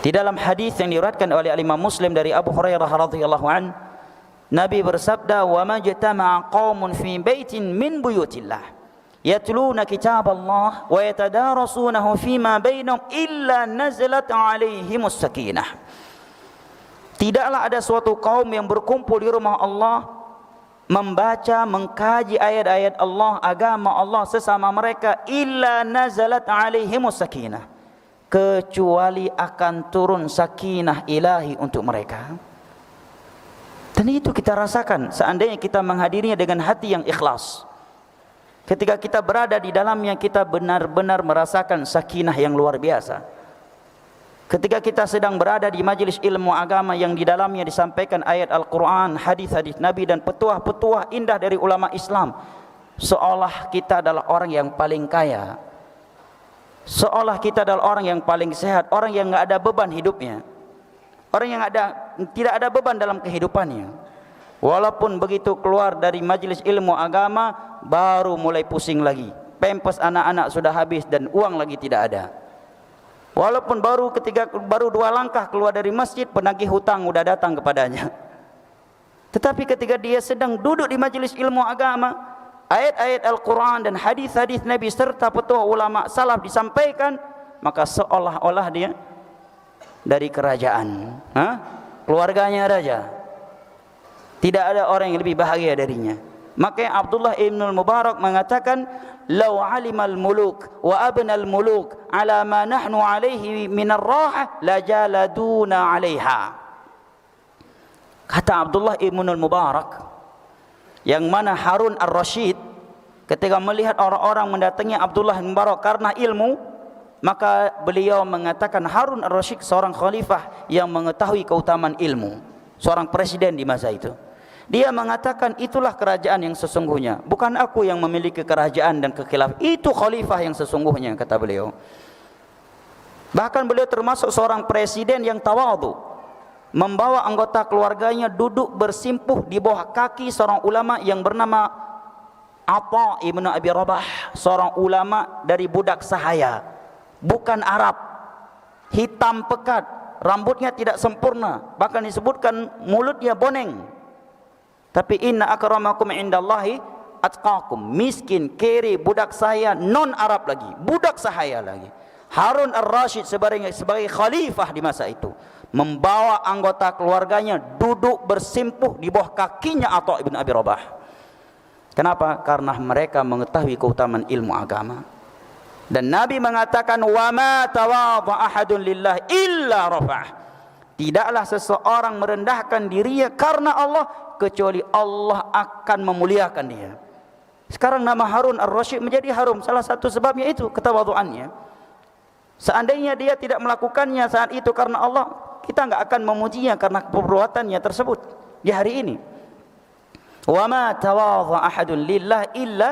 Di dalam hadis yang diriwayatkan oleh Imam Muslim dari Abu Hurairah radhiyallahu an, Nabi bersabda, "Wa majtama'a qaumun fi baitin min buyutillah yatluna kitab Allah wa yatadarasunahu fima bainahum illa nazalat 'alaihimus sakinah." Tidaklah ada suatu kaum yang berkumpul di rumah Allah membaca, mengkaji ayat-ayat Allah, agama Allah sesama mereka, illa nazalat 'alaihimus sakinah, kecuali akan turun sakinah ilahi untuk mereka. Dan itu kita rasakan seandainya kita menghadirinya dengan hati yang ikhlas. Ketika kita berada di dalamnya, kita benar-benar merasakan sakinah yang luar biasa. Ketika kita sedang berada di majlis ilmu agama yang di dalamnya disampaikan ayat Al-Quran, hadis-hadis Nabi dan petuah-petuah indah dari ulama Islam, seolah kita adalah orang yang paling kaya, seolah kita adalah orang yang paling sehat, orang yang enggak ada beban hidupnya, orang yang tidak ada beban dalam kehidupannya. Walaupun begitu keluar dari majlis ilmu agama, baru mulai pusing lagi, pampers anak-anak sudah habis dan uang lagi tidak ada. Walaupun baru 2 langkah keluar dari masjid, penagih hutang sudah datang kepadanya. Tetapi ketika dia sedang duduk di majlis ilmu agama, ayat-ayat Al-Quran dan hadis-hadis Nabi serta petuah ulama salaf disampaikan, maka seolah-olah dia dari kerajaan, keluarganya raja. Tidak ada orang yang lebih bahagia darinya. Makanya Abdullah ibn al-Mubarak mengatakan, "Lau alimal muluk wa abnal muluk ala ma nahnu alaihi min ar-raha la jaladuna 'alaiha." Kata Abdullah ibn al-Mubarak, yang mana Harun ar-Rasyid ketika melihat orang-orang mendatangi Abdullah ibn Mubarak karena ilmu, maka beliau mengatakan Harun ar-Rasyid seorang khalifah yang mengetahui keutamaan ilmu, seorang presiden di masa itu. Dia mengatakan, itulah kerajaan yang sesungguhnya, bukan aku yang memiliki kerajaan dan kekhilafan, itu khalifah yang sesungguhnya, kata beliau. Bahkan beliau termasuk seorang presiden yang tawadhu, membawa anggota keluarganya duduk bersimpuh di bawah kaki seorang ulama yang bernama Atha ibn Abi Rabah, seorang ulama dari budak sahaya, bukan Arab, hitam pekat, rambutnya tidak sempurna, bahkan disebutkan mulutnya boneng. Tapi inna akramakum indallahi atqakum, miskin, kere, budak sahaya, non Arab lagi, budak sahaya lagi. Harun ar-Rasyid sebagai khalifah di masa itu, membawa anggota keluarganya duduk bersimpuh di bawah kakinya Atha ibn Abi Rabah. Kenapa? Karena mereka mengetahui keutamaan ilmu agama. Dan Nabi mengatakan, wa ma tawadha ahadun lillah illa rafa'ah. Tidaklah seseorang merendahkan dirinya karena Allah, kecuali Allah akan memuliakan dia. Sekarang nama Harun ar-Rasyid menjadi harum, salah satu sebabnya itu ketawadhuannya. Seandainya dia tidak melakukannya saat itu karena Allah, kita enggak akan memujinya karena perbuatannya tersebut di hari ini. Wa ma tawadha ahadun lillah illa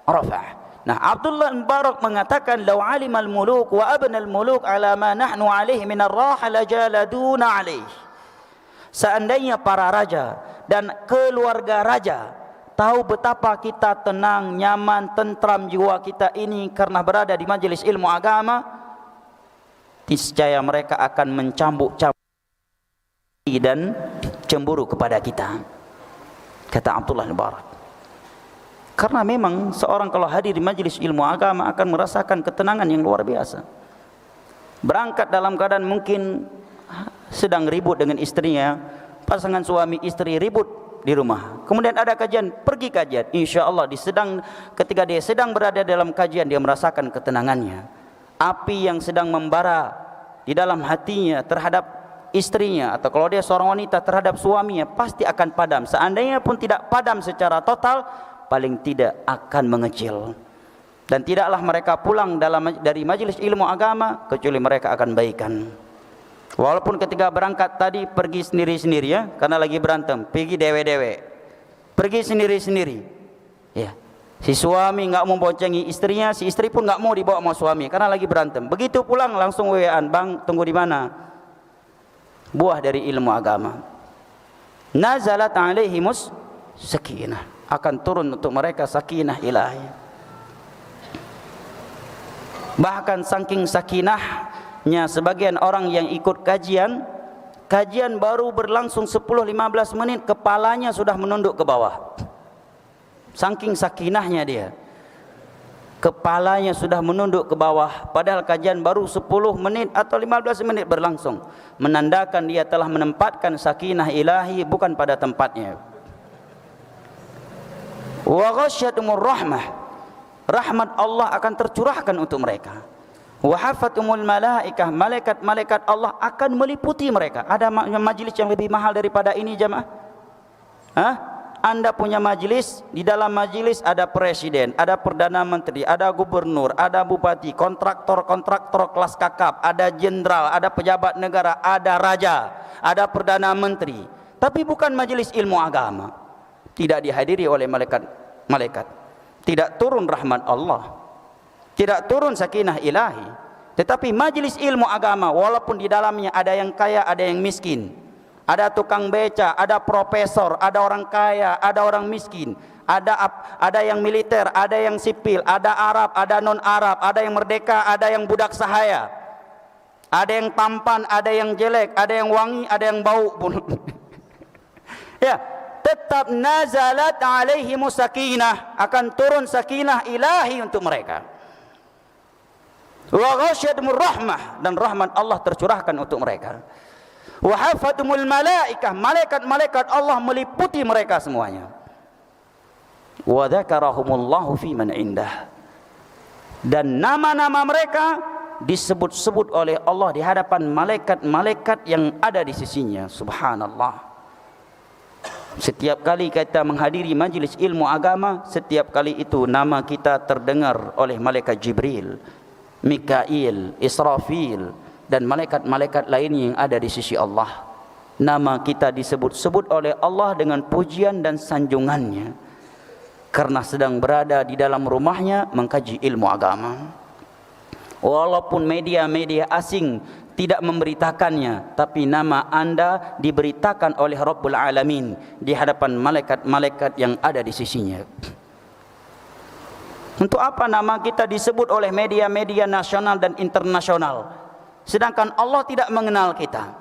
rafa'ah. Nah, Abdullah bin Mubarak mengatakan, "Lau alimal muluk wa abnal muluk ala ma nahnu alaihi min ar-raha la jaladuna alaihi." Seandainya para raja dan keluarga raja tahu betapa kita tenang, nyaman, tentram jiwa kita ini karena berada di majelis ilmu agama, niscaya mereka akan mencambuk-cambuk dan cemburu kepada kita, kata Abdullah bin Mubarak. Karena memang seorang kalau hadir di majelis ilmu agama akan merasakan ketenangan yang luar biasa. Berangkat dalam keadaan mungkin sedang ribut dengan istrinya, pasangan suami istri ribut di rumah. Kemudian ada kajian, pergi kajian. Insya Allah ketika dia sedang berada dalam kajian, dia merasakan ketenangannya. Api yang sedang membara di dalam hatinya terhadap istrinya, atau kalau dia seorang wanita terhadap suaminya, pasti akan padam. Seandainya pun tidak padam secara total, paling tidak akan mengecil. Dan tidaklah mereka pulang dari majelis ilmu agama kecuali mereka akan baikan. Walaupun ketika berangkat tadi pergi sendiri-sendiri, ya, karena lagi berantem, pergi dewe-dewe, pergi sendiri-sendiri, ya. Si suami enggak mau boncengi istrinya, si istri pun enggak mau dibawa sama suami karena lagi berantem. Begitu pulang langsung WA-an, "Bang, tunggu di mana?" Buah dari ilmu agama. Nazalat alaihimus sakinah. akan turun untuk mereka sakinah ilahi. Bahkan saking sakinahnya sebagian orang yang ikut kajian baru berlangsung 10-15 menit kepalanya sudah menunduk ke bawah. Saking sakinahnya dia, kepalanya sudah menunduk ke bawah, padahal kajian baru 10 menit atau 15 menit berlangsung, menandakan dia telah menempatkan sakinah ilahi bukan pada tempatnya. Wa ghasyyatumur rahmah, rahmat Allah akan tercurahkan untuk mereka. Wa hafatumul malaikah, malaikat-malaikat Allah akan meliputi mereka. Ada majlis yang lebih mahal daripada ini jemaah? Anda punya majlis, di dalam majlis ada presiden, ada perdana menteri, ada gubernur, ada bupati, kontraktor kelas kakap, ada jenderal, ada pejabat negara, ada raja, ada perdana menteri. Tapi bukan majlis ilmu agama. Tidak dihadiri oleh malaikat. Tidak turun rahmat Allah. Tidak turun sakinah ilahi. Tetapi majlis ilmu agama, walaupun di dalamnya ada yang kaya, ada yang miskin, ada tukang beca, ada profesor, ada orang kaya, ada orang miskin, ada yang militer, ada yang sipil, ada Arab, ada non Arab, ada yang merdeka, ada yang budak sahaya, ada yang tampan, ada yang jelek, ada yang wangi, ada yang bau pun. Ya, tetap nazalat alaihimus sakinah, akan turun sakinah ilahi untuk mereka. Wa ghasyyatumur rahmah, dan rahmat Allah tercurahkan untuk mereka. Wa hafatumul malaikah, malaikat-malaikat Allah meliputi mereka semuanya. Wa dzakarahumullahu fi man indah, dan nama-nama mereka disebut-sebut oleh Allah di hadapan malaikat-malaikat yang ada di sisinya. Subhanallah. Setiap kali kita menghadiri majlis ilmu agama, setiap kali itu nama kita terdengar oleh malaikat Jibril, Mikail, Israfil, dan malaikat-malaikat lain yang ada di sisi Allah. Nama kita disebut-sebut oleh Allah dengan pujian dan sanjungannya, karena sedang berada di dalam rumahnya mengkaji ilmu agama. Walaupun media-media asing tidak memberitakannya, tapi nama Anda diberitakan oleh Rabbul Alamin di hadapan malaikat-malaikat yang ada di sisinya. Untuk apa nama kita disebut oleh media-media nasional dan internasional, sedangkan Allah tidak mengenal kita?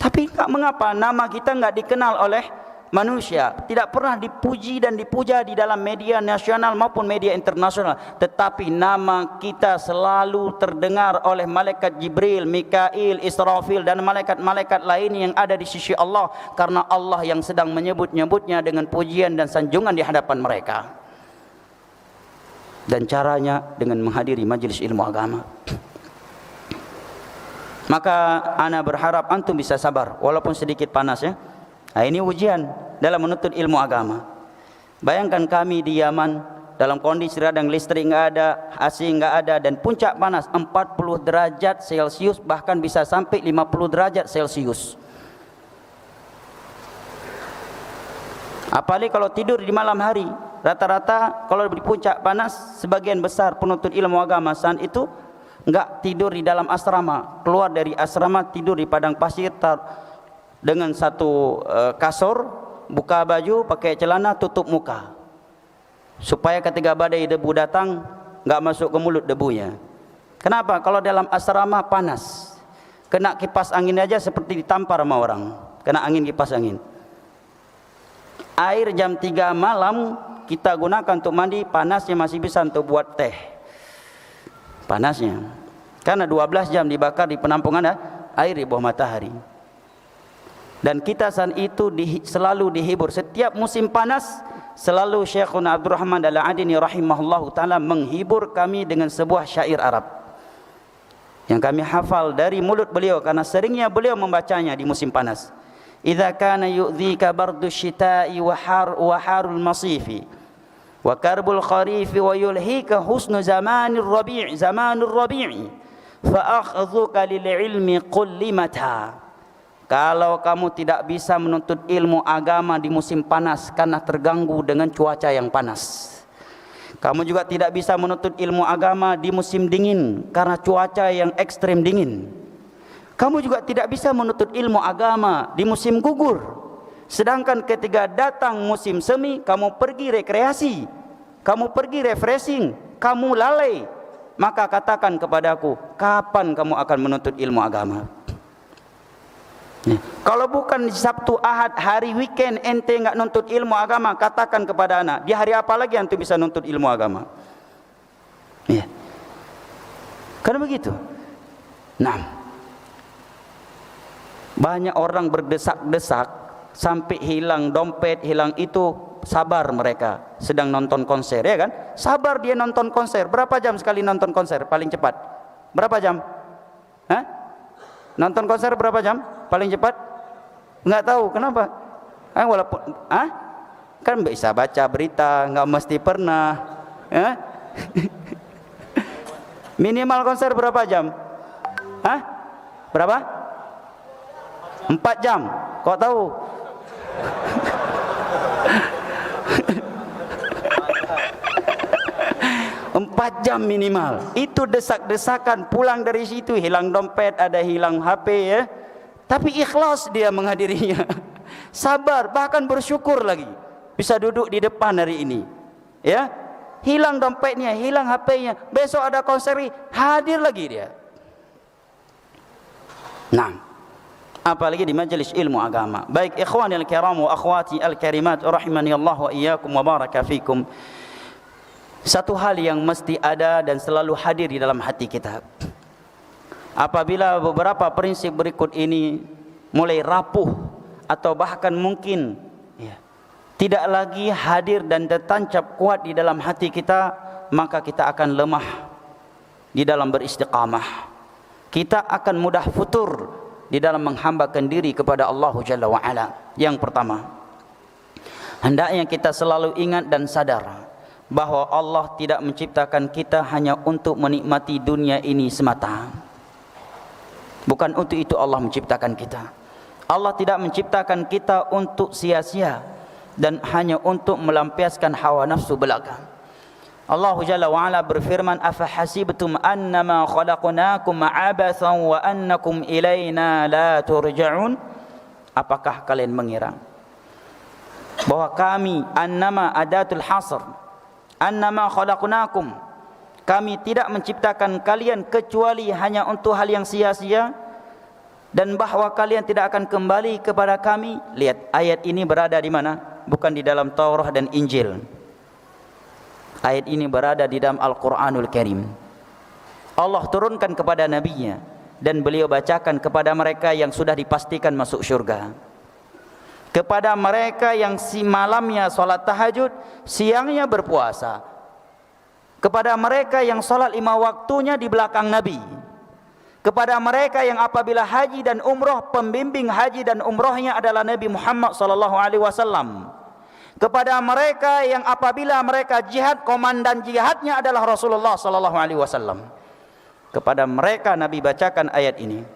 Tapi mengapa nama kita enggak dikenal oleh manusia? Tidak pernah dipuji dan dipuja di dalam media nasional maupun media internasional, tetapi nama kita selalu terdengar oleh malaikat Jibril, Mikail, Israfil, dan malaikat-malaikat lain yang ada di sisi Allah, karena Allah yang sedang menyebut-nyebutnya dengan pujian dan sanjungan di hadapan mereka. Dan caranya dengan menghadiri majlis ilmu agama. Maka ana berharap antum bisa sabar walaupun sedikit panas ya. Nah, ini ujian dalam menuntut ilmu agama. Bayangkan kami di Yaman dalam kondisi radang listrik enggak ada, AC enggak ada, dan puncak panas 40 derajat Celcius, bahkan bisa sampai 50 derajat Celcius. Apalagi kalau tidur di malam hari. Rata-rata kalau di puncak panas, sebagian besar penuntut ilmu agama saat itu enggak tidur di dalam asrama, keluar dari asrama tidur di padang pasir dengan satu kasur, buka baju, pakai celana, tutup muka, supaya ketika badai debu datang enggak masuk ke mulut debunya. Kenapa? Kalau dalam asrama panas, kena kipas angin aja seperti ditampar sama orang, kena angin, kipas angin. Air jam 3 malam kita gunakan untuk mandi, panasnya masih bisa untuk buat teh. Panasnya karena 12 jam dibakar di penampungan air di bawah matahari. Dan kita saat itu selalu dihibur. Setiap musim panas selalu Syekhuna Abdurrahman Al-Adini rahimahullahu ta'ala menghibur kami dengan sebuah syair Arab yang kami hafal dari mulut beliau, karena seringnya beliau membacanya di musim panas. Idza kana yu'dhika bardu syita'i wa harul masifi wa karbul kharifi wa yulhika husnu zamanir rabi'i fa akhdhuka lil ilmi qullimata. Kalau kamu tidak bisa menuntut ilmu agama di musim panas karena terganggu dengan cuaca yang panas, kamu juga tidak bisa menuntut ilmu agama di musim dingin karena cuaca yang ekstrem dingin. Kamu juga tidak bisa menuntut ilmu agama di musim gugur, Sedangkan ketika datang musim semi, kamu pergi rekreasi, kamu pergi refreshing, kamu lalai. Maka katakan kepadaku, kapan kamu akan menuntut ilmu agama? Kalau bukan Sabtu, Ahad, hari weekend ente enggak nuntut ilmu agama, katakan kepada anak, di hari apa lagi ente bisa nuntut ilmu agama? Ya. Karena begitu. Nah, banyak orang berdesak-desak sampai hilang dompet, hilang itu, sabar mereka sedang nonton konser, ya kan? Sabar dia nonton konser. Berapa jam sekali nonton konser paling cepat? Berapa jam? Hah? Nonton konser berapa jam paling cepat? Enggak tahu, kenapa? Walaupun kan bisa baca berita, enggak mesti pernah. Minimal konser berapa jam? Berapa? 4 jam. Kok tahu? Empat jam minimal. Itu desak-desakan, pulang dari situ hilang dompet, ada hilang HP, ya. Tapi ikhlas dia menghadirinya. Sabar, bahkan bersyukur lagi bisa duduk di depan hari ini. Ya. Hilang dompetnya, hilang HP-nya, besok ada konser, hadir lagi dia. Nah, apalagi di majelis ilmu agama. Baik ikhwanil kiram wa akhwati al-karimat rahimani Allah wa iyyakum wa baraka fikum. Satu hal yang mesti ada dan selalu hadir di dalam hati kita. Apabila beberapa prinsip berikut ini mulai rapuh atau bahkan mungkin tidak lagi hadir dan tertancap kuat di dalam hati kita, maka kita akan lemah di dalam beristiqamah. Kita akan mudah futur di dalam menghambakan diri kepada Allah Jalla wa'ala. Yang pertama, hendaknya kita selalu ingat dan sadar bahwa Allah tidak menciptakan kita hanya untuk menikmati dunia ini semata. Bukan untuk itu Allah menciptakan kita. Allah tidak menciptakan kita untuk sia-sia dan hanya untuk melampiaskan hawa nafsu belaka. Allah Jalla wa'ala berfirman, afahasibtum annama khalaqnakum abathan wa annakum ilaina la turja'un. Apakah kalian mengira bahwa kami, annama adatul hasr, annama khalaqnakum, kami tidak menciptakan kalian kecuali hanya untuk hal yang sia-sia, dan bahwa kalian tidak akan kembali kepada kami. Lihat, ayat ini berada di mana? Bukan di dalam Taurat dan Injil. Ayat ini berada di dalam Al-Quranul Karim. Allah turunkan kepada nabinya dan beliau bacakan kepada mereka yang sudah dipastikan masuk syurga, kepada mereka yang si malamnya salat tahajud, siangnya berpuasa, kepada mereka yang salat 5 waktunya di belakang Nabi, kepada mereka yang apabila haji dan umroh, pembimbing haji dan umrohnya adalah Nabi Muhammad SAW, kepada mereka yang apabila mereka jihad, komandan jihadnya adalah Rasulullah SAW. Kepada mereka Nabi bacakan ayat ini,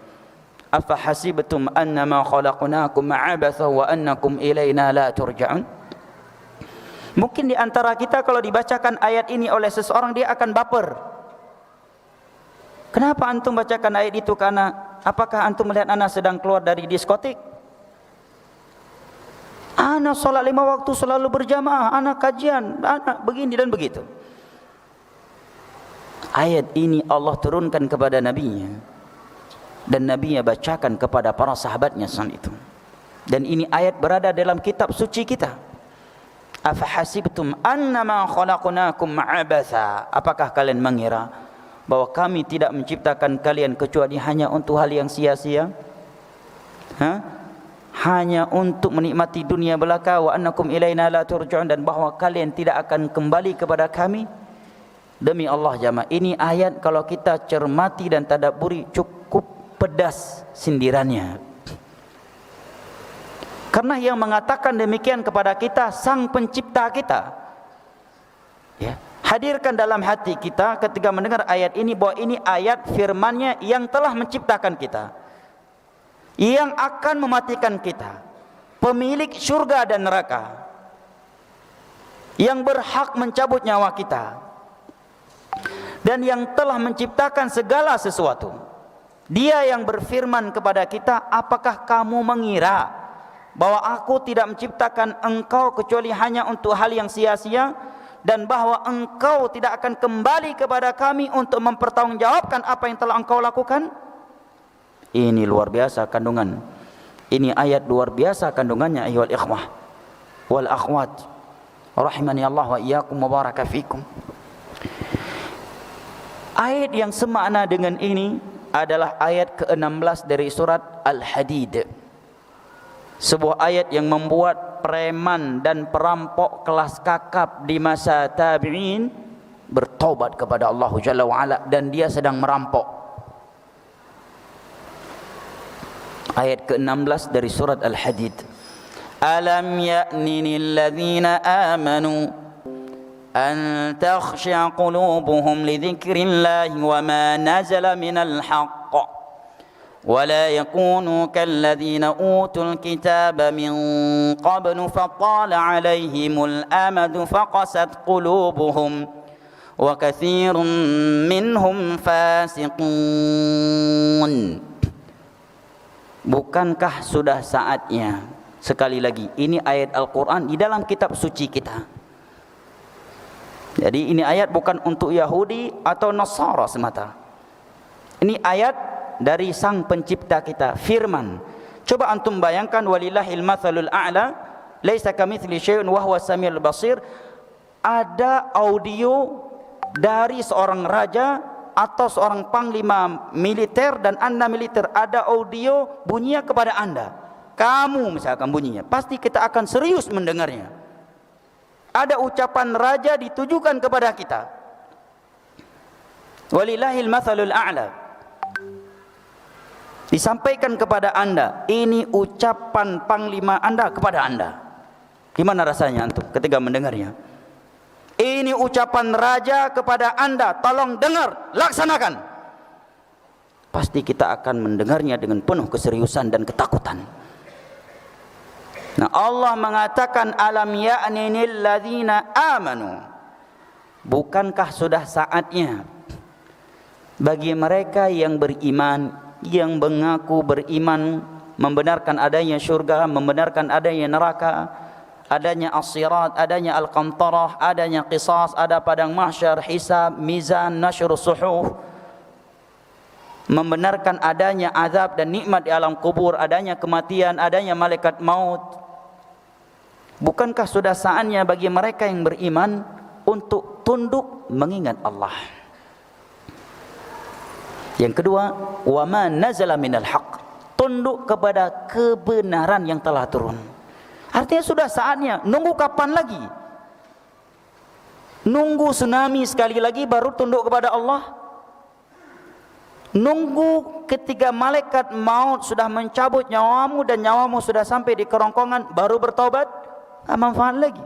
afahasibtum annama khalaqnakum abatha wa annakum ilaina la turja'un. Mungkin di antara kita kalau dibacakan ayat ini oleh seseorang, dia akan baper. Kenapa antum bacakan ayat itu? Karena apakah antum melihat anak sedang keluar dari diskotik? Anak solat 5 waktu selalu berjamaah, anak kajian, anak begini dan begitu. Ayat ini Allah turunkan kepada nabinya, dan nabinya bacakan kepada para sahabatnya saat itu. Dan ini ayat berada dalam kitab suci kita. Afahasibtum annama khalaqnakum abatha. Apakah kalian mengira bahwa kami tidak menciptakan kalian kecuali hanya untuk hal yang sia-sia? Hanya untuk menikmati dunia belaka, wa annakum ilaina la turja'un, dan bahwa kalian tidak akan kembali kepada kami? Demi Allah jamaah, ini ayat kalau kita cermati dan tadabburi cukup pedas sindirannya. Karena yang mengatakan demikian kepada kita sang pencipta kita. Ya, hadirkan dalam hati kita ketika mendengar ayat ini bahwa ini ayat firman-Nya yang telah menciptakan kita, yang akan mematikan kita, pemilik surga dan neraka, yang berhak mencabut nyawa kita, dan yang telah menciptakan segala sesuatu. Dia yang berfirman kepada kita, apakah kamu mengira bahwa aku tidak menciptakan engkau kecuali hanya untuk hal yang sia-sia, dan bahwa engkau tidak akan kembali kepada kami untuk mempertanggungjawabkan apa yang telah engkau lakukan. Ini luar biasa kandungan. Ini ayat luar biasa kandungannya, ayyuhal ikhwah wal akhwat rahimani Allah wa iyyakum wa baraka fikum. Ayat yang semakna dengan ini adalah ayat ke-16 dari surat Al-Hadid. Sebuah ayat yang membuat preman dan perampok kelas kakap di masa tabi'in bertaubat kepada Allah Jalla wa'ala, dan dia sedang merampok. Ayat ke-16 dari surat Al-Hadid. Alam ya'ni lilladzina amanu an takhsha qulubuhum li dzikrillahi wa ma nazala minal haqq wa la yakunu kalladzina utul kitaba min qablu fatala 'alaihimul amadu faqasat qulubuhum wa katsirun minhum fasiqun. Bukankah sudah saatnya, sekali lagi, ini ayat Al-Quran di dalam kitab suci kita. Jadi ini ayat bukan untuk Yahudi atau Nasara semata. Ini ayat dari sang pencipta kita, firman. Coba antum bayangkan, walillahil mathalul a'la, laisa kamitsli syai'un wa huwas samiul basir. Ada audio dari seorang raja atau seorang panglima militer dan anda militer, ada audio bunyinya kepada anda, kamu misalkan bunyinya, pasti kita akan serius mendengarnya. Ada ucapan raja ditujukan kepada kita, walillahil mathalul a'la, disampaikan kepada anda, ini ucapan panglima anda kepada anda. Gimana rasanya antum ketika mendengarnya? Ini ucapan raja kepada anda, tolong dengar, laksanakan. Pasti kita akan mendengarnya dengan penuh keseriusan dan ketakutan. Nah, Allah mengatakan alam ya'ni lilladzina amanu. Bukankah sudah saatnya bagi mereka yang beriman, yang mengaku beriman, membenarkan adanya syurga, membenarkan adanya neraka, adanya as-sirat, adanya al-qantarah, adanya qisas, ada padang mahsyar, hisab, mizan, nashr suhuf, membenarkan adanya azab dan nikmat di alam kubur, adanya kematian, adanya malaikat maut. Bukankah sudah saatnya bagi mereka yang beriman untuk tunduk mengingat Allah? Yang kedua, wa ma nazala minal haqq, tunduk kepada kebenaran yang telah turun. Artinya sudah saatnya. Nunggu kapan lagi? Nunggu tsunami sekali lagi baru tunduk kepada Allah? Nunggu ketika malaikat maut sudah mencabut nyawamu dan nyawamu sudah sampai di kerongkongan baru bertobat? Tak manfaat lagi.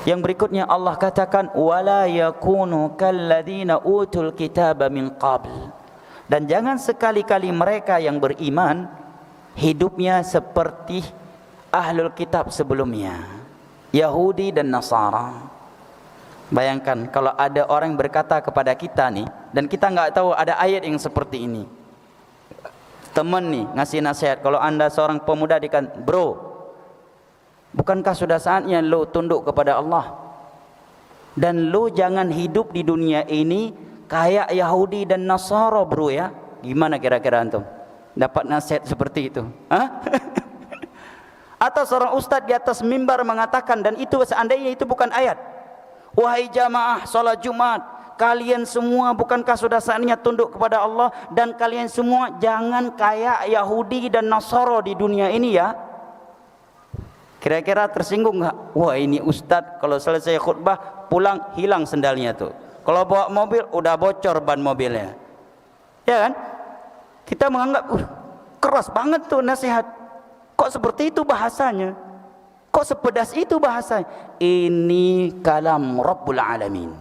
Yang berikutnya Allah katakan wala yakunu kalladzina utul kitaba min qabl, dan jangan sekali-kali mereka yang beriman hidupnya seperti ahlul kitab sebelumnya, Yahudi dan Nasara. Bayangkan kalau ada orang berkata kepada kita nih, dan kita enggak tahu ada ayat yang seperti ini. Teman nih ngasih nasihat, kalau anda seorang pemuda dikatakan, bro, bukankah sudah saatnya lo tunduk kepada Allah, dan lo jangan hidup di dunia ini kayak Yahudi dan Nasara, bro ya. Gimana kira-kira antum? Dapat nasihat seperti itu? Atau seorang ustaz di atas mimbar mengatakan, dan itu seandainya itu bukan ayat, wahai jamaah salat Jumat, kalian semua bukankah sudah saatnya tunduk kepada Allah, dan kalian semua jangan kayak Yahudi dan Nasara di dunia ini ya. Kira-kira tersinggung enggak? Wah, ini ustaz kalau selesai khutbah pulang hilang sendalnya tuh. Kalau bawa mobil udah bocor ban mobilnya. Ya kan? Kita menganggap keras banget tuh nasihat. Kok seperti itu bahasanya? Kok sepedas itu bahasanya? Ini kalam Rabbul Alamin.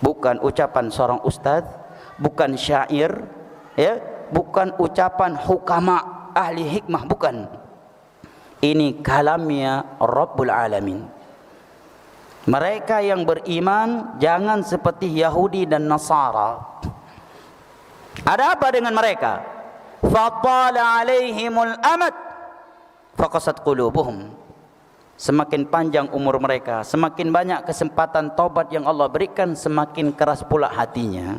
Bukan ucapan seorang ustaz, bukan syair, ya, bukan ucapan hukama ahli hikmah, bukan. Ini kalamnya Rabbul Alamin. Mereka yang beriman jangan seperti Yahudi dan Nasara. Ada apa dengan mereka? fatala alaihimul amad faqasat qulubuhum. Semakin panjang umur mereka, semakin banyak kesempatan taubat yang Allah berikan, semakin keras pula hatinya.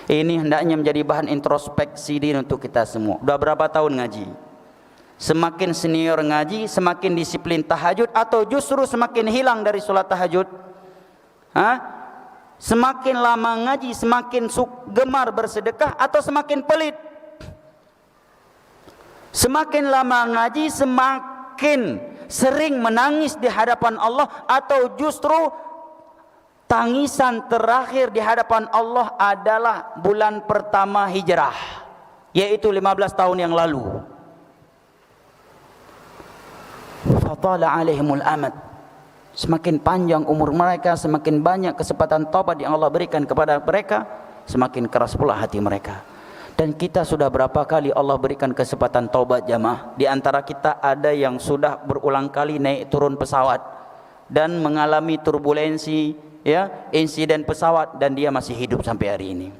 Ini hendaknya menjadi bahan introspeksi diri untuk kita semua. Sudah berapa tahun ngaji? Semakin senior ngaji, semakin disiplin tahajud, atau justru semakin hilang dari solat tahajud? Semakin lama ngaji, semakin gemar bersedekah, atau semakin pelit? Semakin lama ngaji, semakin sering menangis di hadapan Allah, atau justru tangisan terakhir di hadapan Allah adalah bulan pertama hijrah, yaitu 15 tahun yang lalu. Fatala alaihimul amad. Semakin panjang umur mereka, semakin banyak kesempatan taubat yang Allah berikan kepada mereka, semakin keras pula hati mereka. Dan kita sudah berapa kali Allah berikan kesempatan taubat jamaah? Di antara kita ada yang sudah berulang kali naik turun pesawat dan mengalami turbulensi, ya, insiden pesawat, dan dia masih hidup sampai hari ini.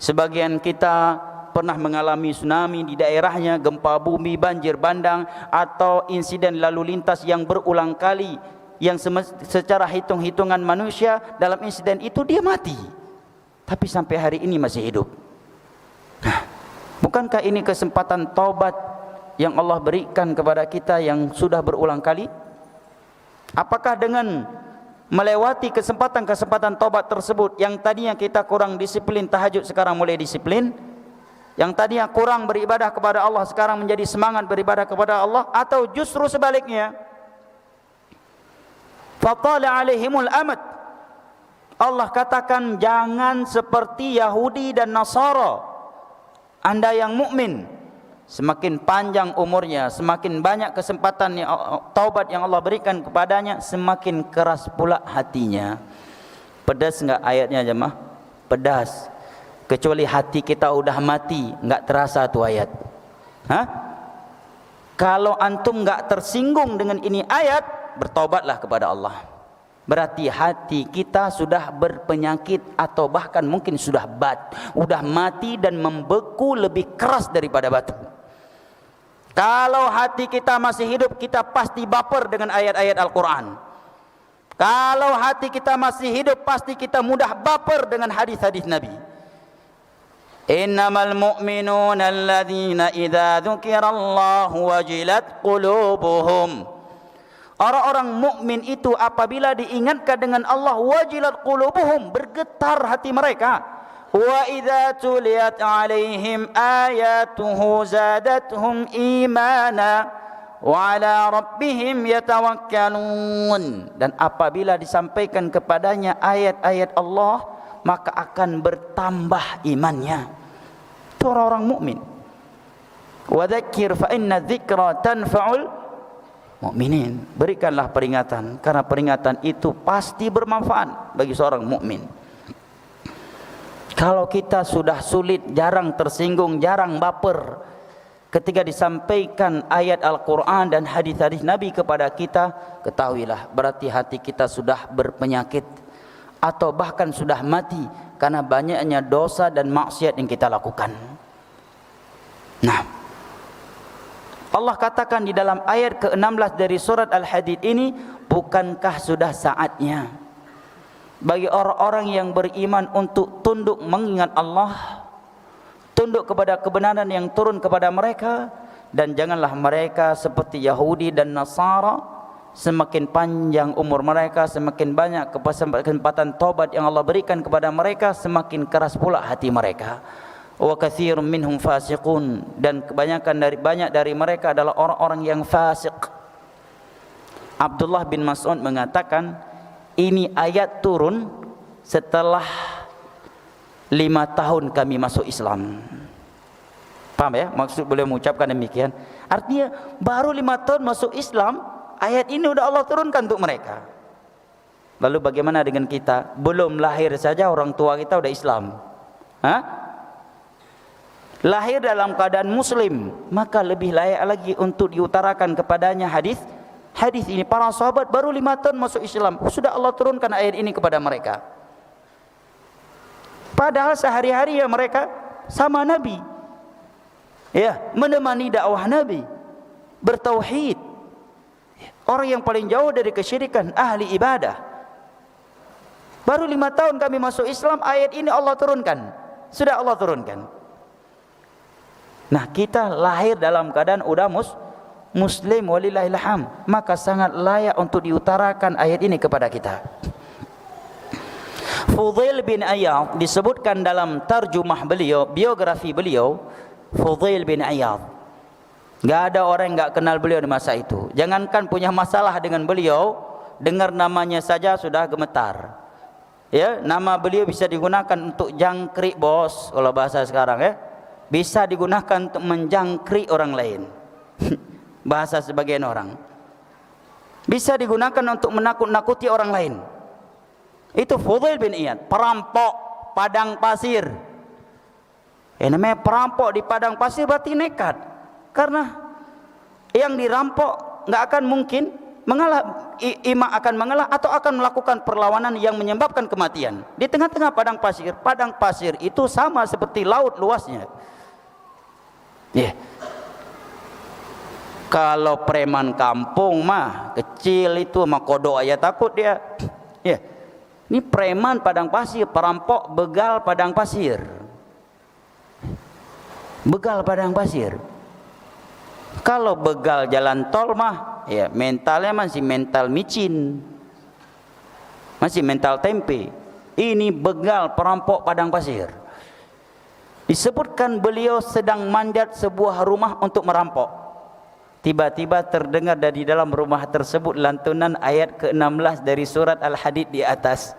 Sebagian kita pernah mengalami tsunami di daerahnya, gempa bumi, banjir bandang, atau insiden lalu lintas yang berulang kali, yang secara hitung-hitungan manusia dalam insiden itu dia mati, tapi sampai hari ini masih hidup. Nah, bukankah ini kesempatan taubat yang Allah berikan kepada kita yang sudah berulang kali? Apakah dengan melewati kesempatan-kesempatan taubat tersebut, yang tadinya kita kurang disiplin tahajud sekarang mulai disiplin, yang tadinya kurang beribadah kepada Allah sekarang menjadi semangat beribadah kepada Allah, atau justru sebaliknya? Fatala alaihimul amad. Allah katakan jangan seperti Yahudi dan Nasara. Anda yang mukmin, semakin panjang umurnya, semakin banyak kesempatan taubat yang Allah berikan kepadanya, semakin keras pula hatinya. Pedas enggak ayatnya jemaah? Pedas. Kecuali hati kita udah mati, enggak terasa tu ayat. Kalau antum enggak tersinggung dengan ini ayat, bertaubatlah kepada Allah. Berarti hati kita sudah berpenyakit, atau bahkan mungkin sudah mati dan membeku lebih keras daripada batu. Kalau hati kita masih hidup, kita pasti baper dengan ayat-ayat Al-Quran. Kalau hati kita masih hidup, pasti kita mudah baper dengan hadis-hadis Nabi. Innamal mu'minuna alladzina idza dzukirallahu wajilat qulubuhum. Orang-orang mukmin itu apabila diingatkan dengan Allah, wajilat qulubuhum, bergetar hati mereka. Wa idza tuliyat alaihim ayatuhu zadatuhum imana wa ala rabbihim yatawakkalun. Dan apabila disampaikan kepadanya ayat-ayat Allah, maka akan bertambah imannya. Itu orang-orang mukmin. Wa dzakir fa inna dzikra tanfa'ul mukminin. Berikanlah peringatan, karena peringatan itu pasti bermanfaat bagi seorang mukmin. Kalau kita sudah sulit, jarang tersinggung, jarang baper ketika disampaikan ayat Al-Quran dan hadis-hadis Nabi kepada kita, ketahuilah berarti hati kita sudah berpenyakit, atau bahkan sudah mati karena banyaknya dosa dan maksiat yang kita lakukan. Nah, Allah katakan di dalam ayat ke-16 dari surat Al-Hadid ini, bukankah sudah saatnya bagi orang-orang yang beriman untuk tunduk mengingat Allah, tunduk kepada kebenaran yang turun kepada mereka, dan janganlah mereka seperti Yahudi dan Nasara, semakin panjang umur mereka, semakin banyak kesempatan taubat yang Allah berikan kepada mereka, semakin keras pula hati mereka. Wa katsirun minhum fasiqun, dan banyak dari mereka adalah orang-orang yang fasik. Abdullah bin Mas'ud mengatakan, ini ayat turun setelah 5 tahun kami masuk Islam. Paham ya? Maksud beliau mengucapkan demikian. Artinya baru 5 tahun masuk Islam, ayat ini udah Allah turunkan untuk mereka. Lalu bagaimana dengan kita? Belum lahir saja orang tua kita udah Islam. Lahir dalam keadaan muslim, maka lebih layak lagi untuk diutarakan kepadanya hadis ini. Para sahabat baru 5 tahun masuk Islam, sudah Allah turunkan ayat ini kepada mereka. Padahal sehari-hari ya mereka sama Nabi. Ya, menemani dakwah Nabi, bertauhid. Orang yang paling jauh dari kesyirikan, ahli ibadah. Baru 5 tahun kami masuk Islam, ayat ini Allah turunkan. Sudah Allah turunkan. Nah, kita lahir dalam keadaan udah muslim, walillahilham, maka sangat layak untuk diutarakan ayat ini kepada kita. Fudail bin Iyad disebutkan dalam tarjumah beliau, biografi beliau, Fudail bin Iyad. Enggak ada orang yang enggak kenal beliau di masa itu. Jangankan punya masalah dengan beliau, dengar namanya saja sudah gemetar. Ya, nama beliau bisa digunakan untuk jangkrik, bos, kalau bahasa sekarang ya. Bisa digunakan untuk menjangkrik orang lain. Bahasa sebagian orang. Bisa digunakan untuk menakut-nakuti orang lain. Itu Fudail bin Iyad, perampok padang pasir. Namanya perampok di padang pasir berarti nekat. Karena yang dirampok enggak akan mungkin mengalah, ima akan mengalah atau akan melakukan perlawanan yang menyebabkan kematian. Di tengah-tengah padang pasir itu sama seperti laut luasnya. Kalau preman kampung mah kecil itu mah kodok aja takut dia. Ini preman padang pasir, perampok begal padang pasir. Begal padang pasir. Kalau begal jalan tol mah mentalnya masih mental micin. Masih mental tempe. Ini begal perampok padang pasir. Disebutkan beliau sedang manjat sebuah rumah untuk merampok. Tiba-tiba terdengar dari dalam rumah tersebut lantunan ayat ke-16 dari surat Al-Hadid di atas.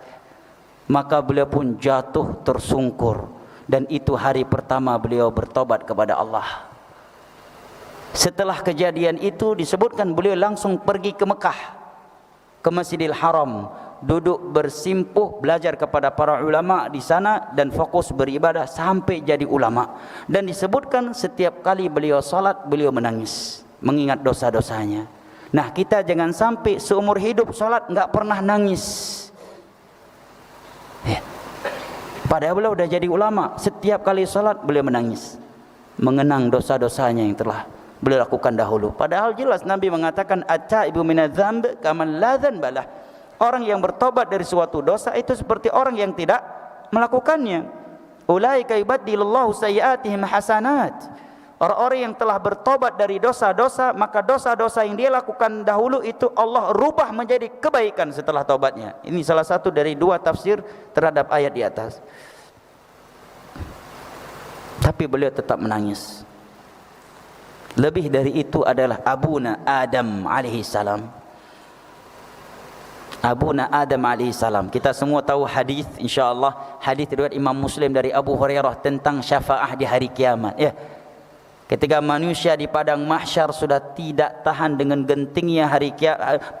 Maka beliau pun jatuh tersungkur. Dan itu hari pertama beliau bertobat kepada Allah. Setelah kejadian itu disebutkan beliau langsung pergi ke Mekah, ke Masjidil Haram, duduk bersimpuh belajar kepada para ulama di sana dan fokus beribadah sampai jadi ulama. Dan disebutkan setiap kali beliau salat beliau menangis, mengingat dosa-dosanya. Nah, kita jangan sampai seumur hidup salat enggak pernah nangis. Padahal beliau sudah jadi ulama, setiap kali salat beliau menangis, mengenang dosa-dosanya yang telah beliau lakukan dahulu. Padahal jelas Nabi mengatakan at-taibu minadz-dzamb kaman la dzanbalah. Orang yang bertobat dari suatu dosa itu seperti orang yang tidak melakukannya. Ulaika yubaddilullahu sayyi'atihim hasanat. Orang-orang yang telah bertobat dari dosa-dosa, maka dosa-dosa yang dia lakukan dahulu itu Allah rubah menjadi kebaikan setelah tobatnya. Ini salah satu dari 2 tafsir terhadap ayat di atas. Tapi beliau tetap menangis. Lebih dari itu adalah Abuna Adam alaihi salam. Abuna Adam alaihi salam. Kita semua tahu hadis, insyaallah hadis riwayat Imam Muslim dari Abu Hurairah tentang syafaah di hari kiamat. Ketika manusia di padang mahsyar sudah tidak tahan dengan gentingnya hari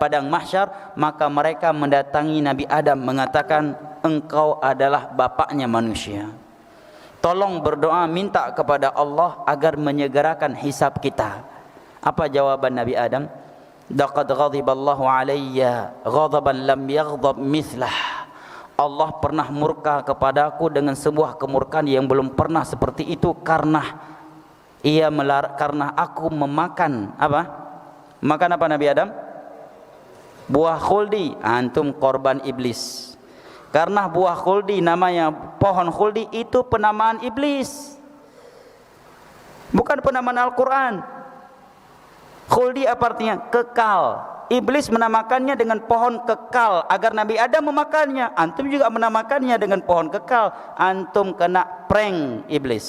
padang mahsyar, maka mereka mendatangi Nabi Adam mengatakan, engkau adalah bapaknya manusia. Tolong berdoa minta kepada Allah agar menyegerakan hisab kita. Apa jawaban Nabi Adam? Laqad ghadiballahu alayya ghadaban lam yaghdab mithlah. Allah pernah murka kepadaku dengan sebuah kemurkaan yang belum pernah seperti itu karena aku memakan apa? Makan apa Nabi Adam? Buah khuldi. Antum korban iblis. Karena buah khuldi namanya pohon khuldi itu penamaan iblis. Bukan penamaan Al-Quran. Khuldi apa artinya? Kekal. Iblis menamakannya dengan pohon kekal agar Nabi Adam memakannya. Antum juga menamakannya dengan pohon kekal. Antum kena prank iblis.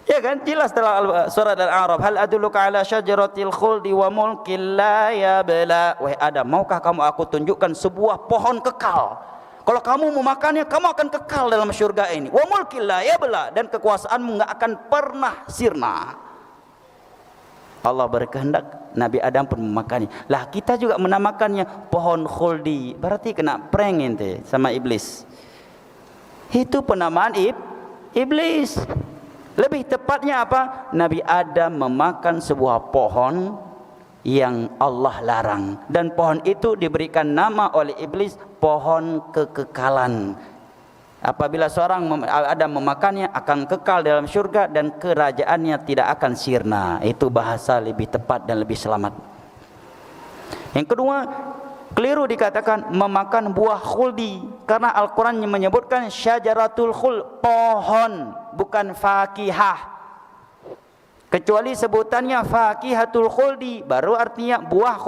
Ya kan, jelas dalam surat Al-A'raf, hal adulluka ala syajaratil khuldi wa mulkin la yabla. Wahai Adam, maukah kamu aku tunjukkan sebuah pohon kekal? Kalau kamu memakannya, kamu akan kekal dalam syurga ini. Wa mulkin la yabla, dan kekuasaanmu enggak akan pernah sirna. Allah berkehendak, Nabi Adam pun memakannya. Lah kita juga menamakannya pohon khuldi. Berarti kena prank ente sama iblis. Itu penamaan iblis. Lebih tepatnya apa? Nabi Adam memakan sebuah pohon yang Allah larang, dan pohon itu diberikan nama oleh iblis pohon kekekalan. Apabila seorang Adam memakannya akan kekal dalam syurga dan kerajaannya tidak akan sirna. Itu bahasa lebih tepat dan lebih selamat. Yang kedua, keliru dikatakan memakan buah khuldi, karena Al-Quran menyebutkan syajaratul khuld, pohon, bukan fakihah. Kecuali sebutannya fakihatul khuldi, baru artinya buah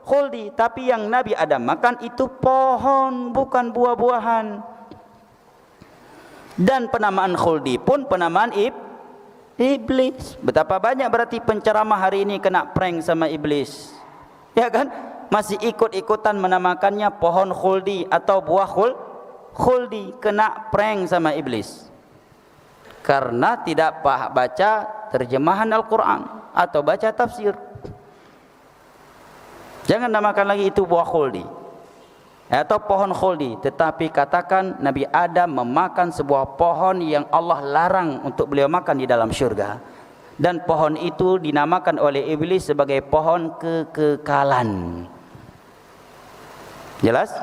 khuldi. Tapi yang Nabi Adam makan itu pohon, bukan buah-buahan. Dan penamaan khuldi pun penamaan iblis. Betapa banyak berarti penceramah hari ini kena prank sama iblis, ya kan? Masih ikut-ikutan menamakannya pohon khuldi atau buah khuldi, kena prank sama iblis karena tidak baca terjemahan Al-Quran atau baca tafsir. Jangan namakan lagi itu buah khuldi atau pohon khuldi, tetapi katakan Nabi Adam memakan sebuah pohon yang Allah larang untuk beliau makan di dalam syurga, dan pohon itu dinamakan oleh iblis sebagai pohon kekekalan. Jelas?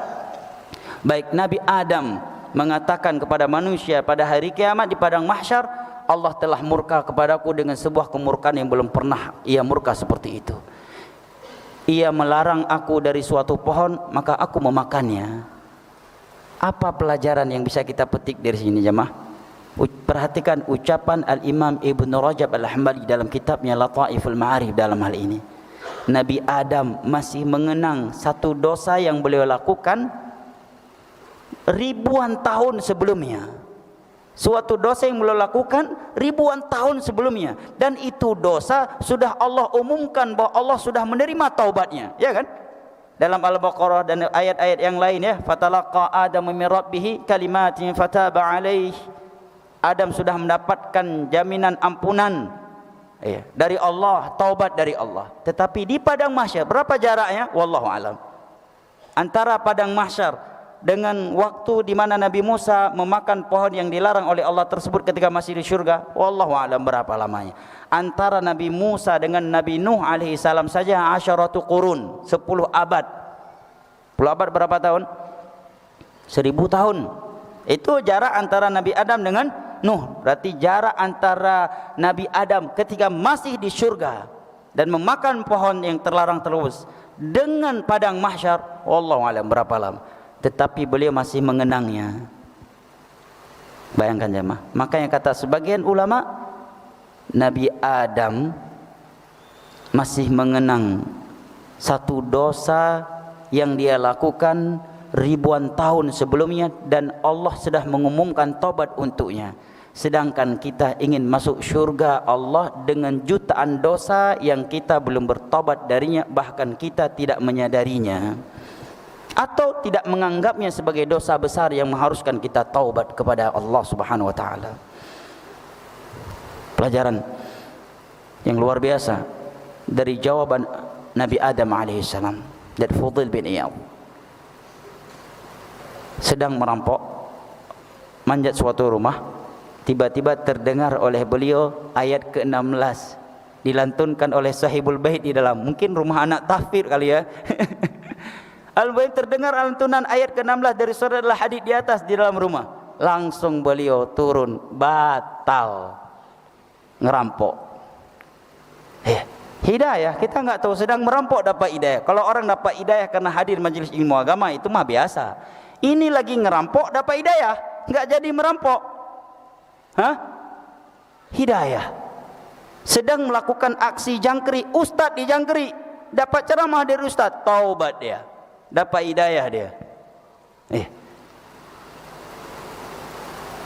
Baik, Nabi Adam mengatakan kepada manusia pada hari kiamat di padang mahsyar, Allah telah murka kepadaku dengan sebuah kemurkaan yang belum pernah ia murka seperti itu. Ia melarang aku dari suatu pohon, maka aku memakannya. Apa pelajaran yang bisa kita petik dari sini, jemaah? Perhatikan ucapan Al-Imam Ibn Rajab Al-Hambali dalam kitabnya Lataiful Ma'arif dalam hal ini. Nabi Adam masih mengenang satu dosa yang beliau lakukan ribuan tahun sebelumnya. Suatu dosa yang beliau lakukan ribuan tahun sebelumnya, dan itu dosa sudah Allah umumkan bahwa Allah sudah menerima taubatnya, ya kan? Dalam Al-Baqarah dan ayat-ayat yang lain, ya, fatalaqa Adamu min rabbih kalimatin fataba alaihi. Adam sudah mendapatkan jaminan ampunan, ya, dari Allah, taubat dari Allah. Tetapi di padang mahsyar berapa jaraknya? Wallahu alam. Antara padang mahsyar dengan waktu di mana Nabi Musa memakan pohon yang dilarang oleh Allah tersebut ketika masih di syurga, wallahu a'lam berapa lamanya. Antara Nabi Musa dengan Nabi Nuh alaihi salam saja 10 qurun, 10 abad. 10 abad berapa tahun? 1000 tahun. Itu jarak antara Nabi Adam dengan Nuh. Berarti jarak antara Nabi Adam ketika masih di syurga dan memakan pohon yang terlarang terus dengan padang mahsyar, wallahu a'lam berapa lama. Tetapi beliau masih mengenangnya. Bayangkan jemaah. Makanya kata sebagian ulama, Nabi Adam masih mengenang satu dosa yang dia lakukan ribuan tahun sebelumnya, dan Allah sudah mengumumkan taubat untuknya. Sedangkan kita ingin masuk syurga Allah dengan jutaan dosa yang kita belum bertobat darinya, bahkan kita tidak menyadarinya atau tidak menganggapnya sebagai dosa besar yang mengharuskan kita taubat kepada Allah Subhanahu wa taala. Pelajaran yang luar biasa dari jawaban Nabi Adam alaihissalam. Dan Fudail bin Iyad sedang merampok, manjat suatu rumah, tiba-tiba terdengar oleh beliau ayat ke-16 dilantunkan oleh sahibul bait di dalam, mungkin rumah anak tahfidz kali ya. Al-Bait terdengar lantunan ayat ke-16 dari surah Al-Hadid di atas di dalam rumah. Langsung beliau turun, batal ngerampok. Hidayah, kita enggak tahu sedang merampok dapat hidayah. Kalau orang dapat hidayah karena hadir majelis ilmu agama, itu mah biasa. Ini lagi ngerampok dapat hidayah, enggak jadi merampok. Hidayah. Sedang melakukan aksi jangkrik, ustaz dijangkrik, dapat ceramah dari ustaz, taubat dia, dapat hidayah dia.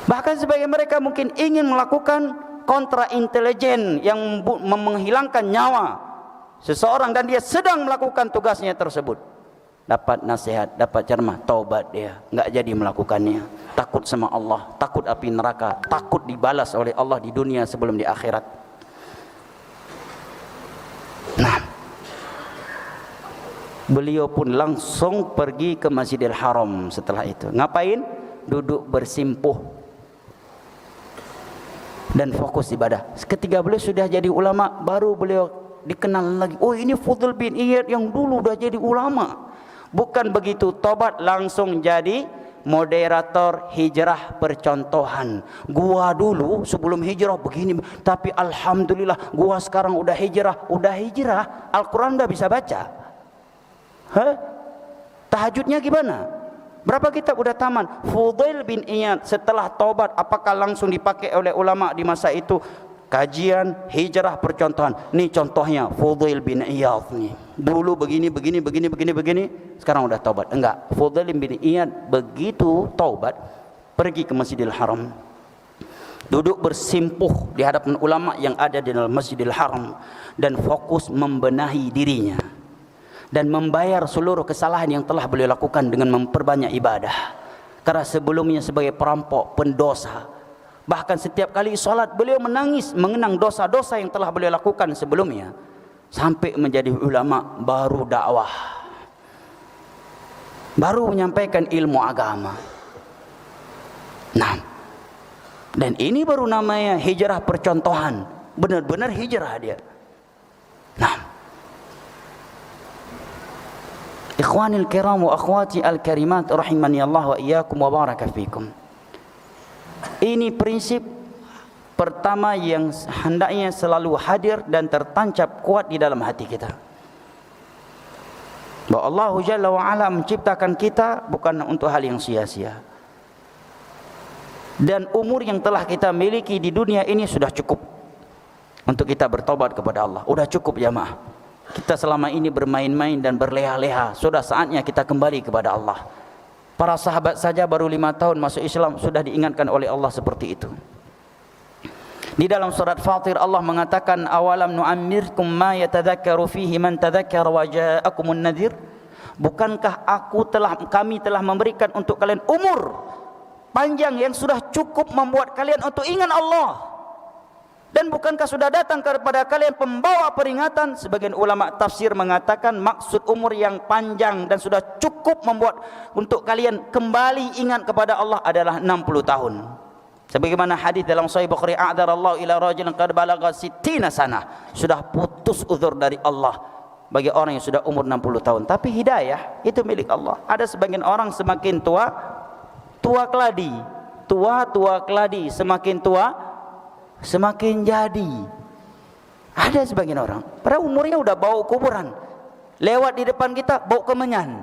Bahkan sebagian mereka mungkin ingin melakukan kontra intelijen yang menghilangkan nyawa seseorang, dan dia sedang melakukan tugasnya tersebut. Dapat nasihat, dapat ceramah, taubat dia, enggak jadi melakukannya. Takut sama Allah, takut api neraka, takut dibalas oleh Allah di dunia sebelum di akhirat. Nah, beliau pun langsung pergi ke Masjidil Haram setelah itu. Ngapain? Duduk bersimpuh dan fokus ibadah. Ketika beliau sudah jadi ulama, baru beliau dikenal lagi. Oh, ini Fudail bin Iyad yang dulu udah jadi ulama. Bukan begitu tobat langsung jadi moderator hijrah percontohan. Gua dulu sebelum hijrah begini, tapi alhamdulillah gua sekarang udah hijrah. Al-Quran udah bisa baca. Tahajudnya gimana? Berapa kitab udah taman? Fudail bin Iyad setelah taubat apakah langsung dipakai oleh ulama di masa itu? Kajian hijrah percontohan. Nih contohnya Fudail bin Iyad nih. Dulu begini, sekarang udah taubat. Enggak, Fudail bin Iyad begitu taubat pergi ke Masjidil Haram. Duduk bersimpuh di hadapan ulama yang ada di dalam Masjidil Haram dan fokus membenahi dirinya dan membayar seluruh kesalahan yang telah beliau lakukan dengan memperbanyak ibadah. Karena sebelumnya sebagai perampok, pendosa, bahkan setiap kali salat beliau menangis mengenang dosa-dosa yang telah beliau lakukan sebelumnya. Sampai menjadi ulama baru dakwah, baru menyampaikan ilmu agama. Nah, dan ini baru namanya hijrah percontohan. Benar-benar hijrah dia. Nah, ikhwanil kiram wa akhwati al-karimat rahimani Allah wa iyyakum wa baraka fikum. Ini prinsip pertama yang hendaknya selalu hadir dan tertancap kuat di dalam hati kita. Bahwa Allah Jalla wa Ala menciptakan kita bukan untuk hal yang sia-sia. Dan umur yang telah kita miliki di dunia ini sudah cukup untuk kita bertobat kepada Allah. Sudah cukup jamaah. Kita selama ini bermain-main dan berleha-leha. Sudah saatnya kita kembali kepada Allah. Para sahabat saja baru 5 tahun masuk Islam sudah diingatkan oleh Allah seperti itu. Di dalam surat Fatir Allah mengatakan, awalam nu'ammirkum ma yatadhakkaru fihi man tadhakkara wa ja'akumun nadhir. Bukankah kami telah memberikan untuk kalian umur panjang yang sudah cukup membuat kalian untuk ingat Allah? Dan bukankah sudah datang kepada kalian pembawa peringatan? Sebagian ulama tafsir mengatakan maksud umur yang panjang dan sudah cukup membuat untuk kalian kembali ingat kepada Allah adalah 60 tahun. Sebagaimana hadis dalam Sahih Bukhari, a'darallahu ila rajulin qad balagha 60 sanah. Sudah putus uzur dari Allah bagi orang yang sudah umur 60 tahun. Tapi hidayah itu milik Allah. Ada sebagian orang semakin tua keladi. Tua keladi, semakin tua semakin jadi. Ada sebagian orang pada umurnya udah bau kuburan, lewat di depan kita bau kemenyan.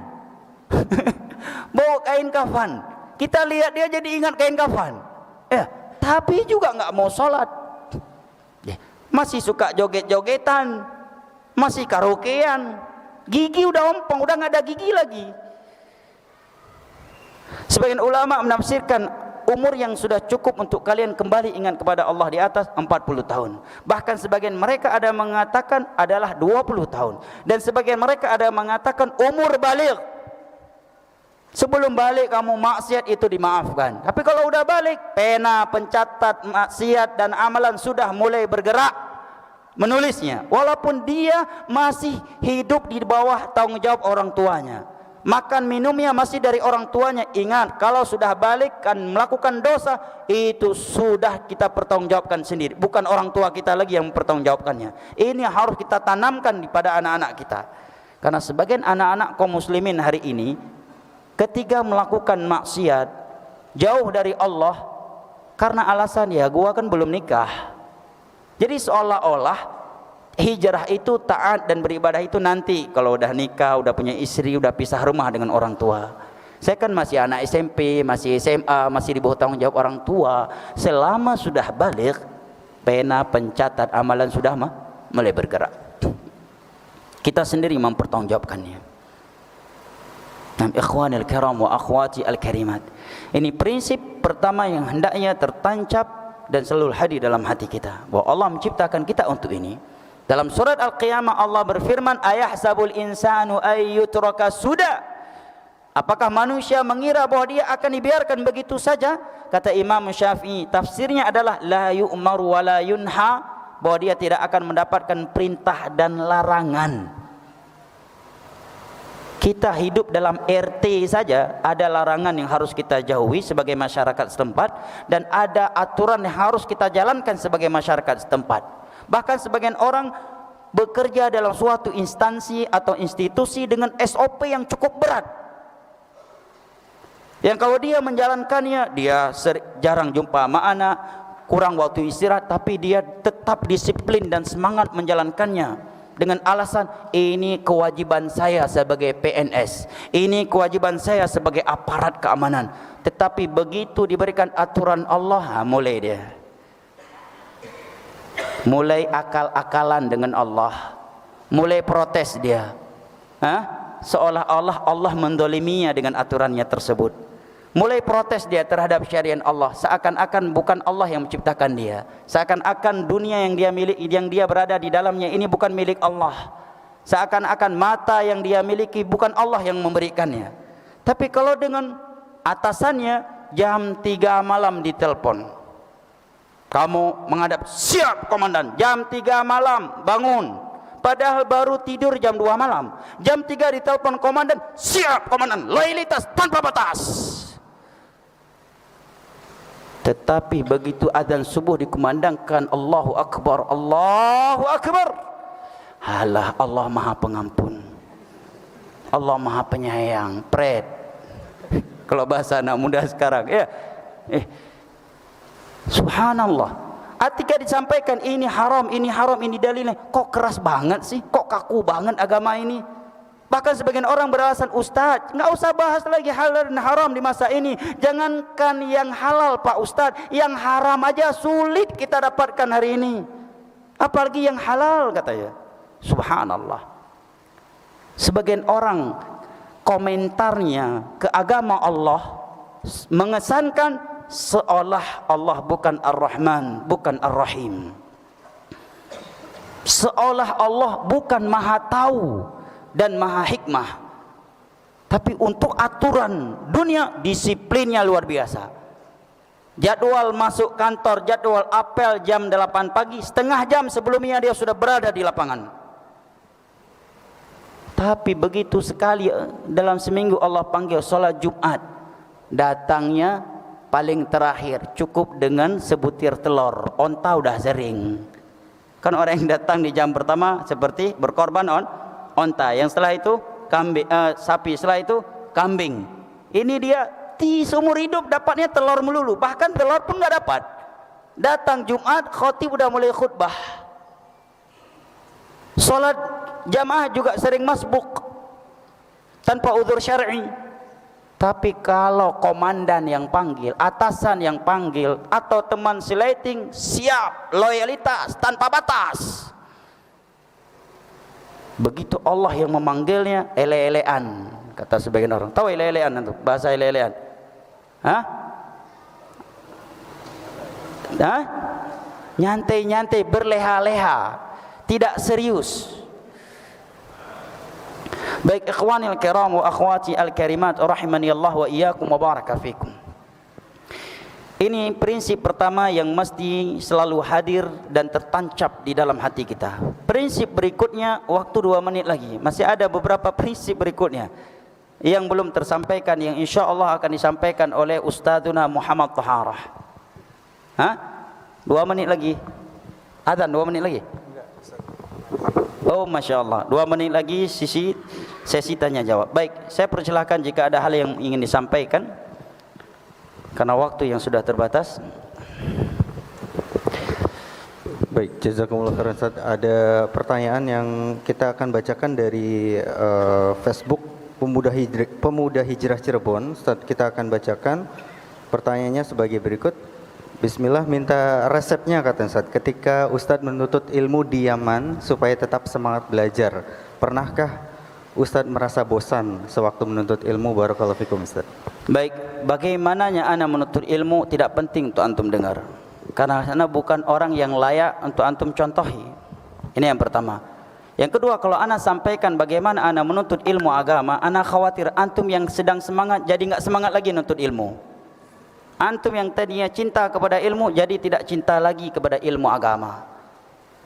Bau kain kafan, kita lihat dia jadi ingat kain kafan. Tapi juga nggak mau sholat, masih suka joget-jogetan, masih karaokean, gigi udah ompong, udah nggak ada gigi lagi. Sebagian ulama menafsirkan umur yang sudah cukup untuk kalian kembali ingat kepada Allah di atas 40 tahun. Bahkan sebagian mereka ada mengatakan adalah 20 tahun. Dan sebagian mereka ada mengatakan umur baligh. Sebelum balik kamu maksiat itu dimaafkan. Tapi kalau udah balik, pena pencatat maksiat dan amalan sudah mulai bergerak menulisnya. Walaupun dia masih hidup di bawah tanggung jawab orang tuanya. Makan minumnya masih dari orang tuanya. Ingat, kalau sudah balik kan melakukan dosa, itu sudah kita pertanggungjawabkan sendiri, bukan orang tua kita lagi yang mempertanggungjawabkannya. Ini harus kita tanamkan pada anak-anak kita. Karena sebagian anak-anak kaum muslimin hari ini ketika melakukan maksiat jauh dari Allah karena alasan ya gua kan belum nikah. Jadi seolah-olah hijrah itu taat dan beribadah itu nanti kalau udah nikah, udah punya istri, udah pisah rumah dengan orang tua. Saya kan masih anak SMP, masih SMA, masih di bawah tanggung jawab orang tua. Selama sudah balik, pena pencatat amalan sudah mulai bergerak. Kita sendiri mempertanggungjawabkannya. Ikhwanil kiram wa akhwati al-karimat. Ini prinsip pertama yang hendaknya tertancap dan selalu hadir dalam hati kita, bahwa Allah menciptakan kita untuk ini. Dalam surat Al-Qiyamah Allah berfirman, ayahsabul insanu ayyutraka suda. Apakah manusia mengira bahwa dia akan dibiarkan begitu saja? Kata Imam Syafi'i, tafsirnya adalah la yu'maru wa la yunha, bahwa dia tidak akan mendapatkan perintah dan larangan. Kita hidup dalam RT saja ada larangan yang harus kita jauhi sebagai masyarakat setempat, dan ada aturan yang harus kita jalankan sebagai masyarakat setempat. Bahkan sebagian orang bekerja dalam suatu instansi atau institusi dengan SOP yang cukup berat. Yang kalau dia menjalankannya, dia jarang jumpa sama anak, kurang waktu istirahat, tapi dia tetap disiplin dan semangat menjalankannya dengan alasan ini kewajiban saya sebagai PNS, ini kewajiban saya sebagai aparat keamanan. Tetapi begitu diberikan aturan Allah, mulai dia mulai akal-akalan dengan Allah, mulai protes dia, seolah-olah Allah mendoliminya dengan aturannya tersebut. Mulai protes dia terhadap syariat Allah, seakan-akan bukan Allah yang menciptakan dia, seakan-akan dunia yang dia miliki, yang dia berada di dalamnya ini bukan milik Allah, seakan-akan mata yang dia miliki bukan Allah yang memberikannya. Tapi kalau dengan atasannya jam 3 malam ditelepon, kamu menghadap, siap komandan, jam 3 malam bangun, padahal baru tidur jam 2 malam. Jam 3 ditelepon komandan, siap komandan, loyalitas tanpa batas. Tetapi begitu azan subuh dikumandangkan, Allahu Akbar, Allahu Akbar, halah, Allah Maha Pengampun, Allah Maha Penyayang, pret. Kalau bahasa anak muda sekarang, ya, subhanallah. Ketika disampaikan ini haram, ini dalilnya, kok keras banget sih, kok kaku banget agama ini. Bahkan sebagian orang beralasan, Ustaz, nggak usah bahas lagi halal dan haram di masa ini. Jangankan yang halal Pak Ustaz, yang haram aja sulit kita dapatkan hari ini, apalagi yang halal, katanya. Subhanallah. Sebagian orang komentarnya ke agama Allah mengesankan seolah Allah bukan Ar-Rahman, bukan Ar-Rahim, seolah Allah bukan Maha Tahu dan Maha Hikmah. Tapi untuk aturan dunia, disiplinnya luar biasa. Jadwal masuk kantor, jadwal apel jam 8 pagi, setengah jam sebelumnya dia sudah berada di lapangan. Tapi begitu sekali dalam seminggu Allah panggil sholat Jumat, datangnya paling terakhir, cukup dengan sebutir telur, onta udah sering. Kan orang yang datang di jam pertama seperti berkorban onta, yang setelah itu kambing, sapi, setelah itu kambing. Ini dia di seumur hidup dapatnya telur melulu, bahkan telur pun nggak dapat. Datang Jumat, khotib udah mulai khutbah. Salat jamaah juga sering masbuk tanpa uzur syar'i. Tapi kalau komandan yang panggil, atasan yang panggil, atau teman seleting, siap, loyalitas tanpa batas. Begitu Allah yang memanggilnya, ele-elean, kata sebagian orang. Tahu ele-elean itu bahasa ele-elean? Nyantai-nyantai, berleha-leha, tidak serius. Baik ikhwanil kiram wa akhwati al-karimat rahimani Allah wa iyyakum wa baraka fikum. Ini prinsip pertama yang mesti selalu hadir dan tertancap di dalam hati kita. Prinsip berikutnya, waktu 2 menit lagi, masih ada beberapa prinsip berikutnya yang belum tersampaikan, yang insya Allah akan disampaikan oleh Ustadzuna Muhammad Taharah. 2 menit lagi. Adzan 2 menit lagi. Oh, Masya Allah, 2 menit lagi sesi tanya jawab. Baik, saya persilahkan jika ada hal yang ingin disampaikan, karena waktu yang sudah terbatas. Baik, jazakumullah khairan Ustaz. Ada pertanyaan yang kita akan bacakan dari Facebook Pemuda Hijrah Cirebon. Ustaz, kita akan bacakan pertanyaannya sebagai berikut. Bismillah, minta resepnya kata Ustaz. Ketika Ustaz menuntut ilmu di Yaman supaya tetap semangat belajar, pernahkah Ustaz merasa bosan sewaktu menuntut ilmu? Barakallahu fikum Ustaz. Baik, bagaimananya ana menuntut ilmu tidak penting untuk antum dengar, karena ana bukan orang yang layak untuk antum contohi. Ini yang pertama. Yang kedua, kalau ana sampaikan bagaimana ana menuntut ilmu agama, ana khawatir antum yang sedang semangat jadi enggak semangat lagi menuntut ilmu. Antum yang tadinya cinta kepada ilmu jadi tidak cinta lagi kepada ilmu agama.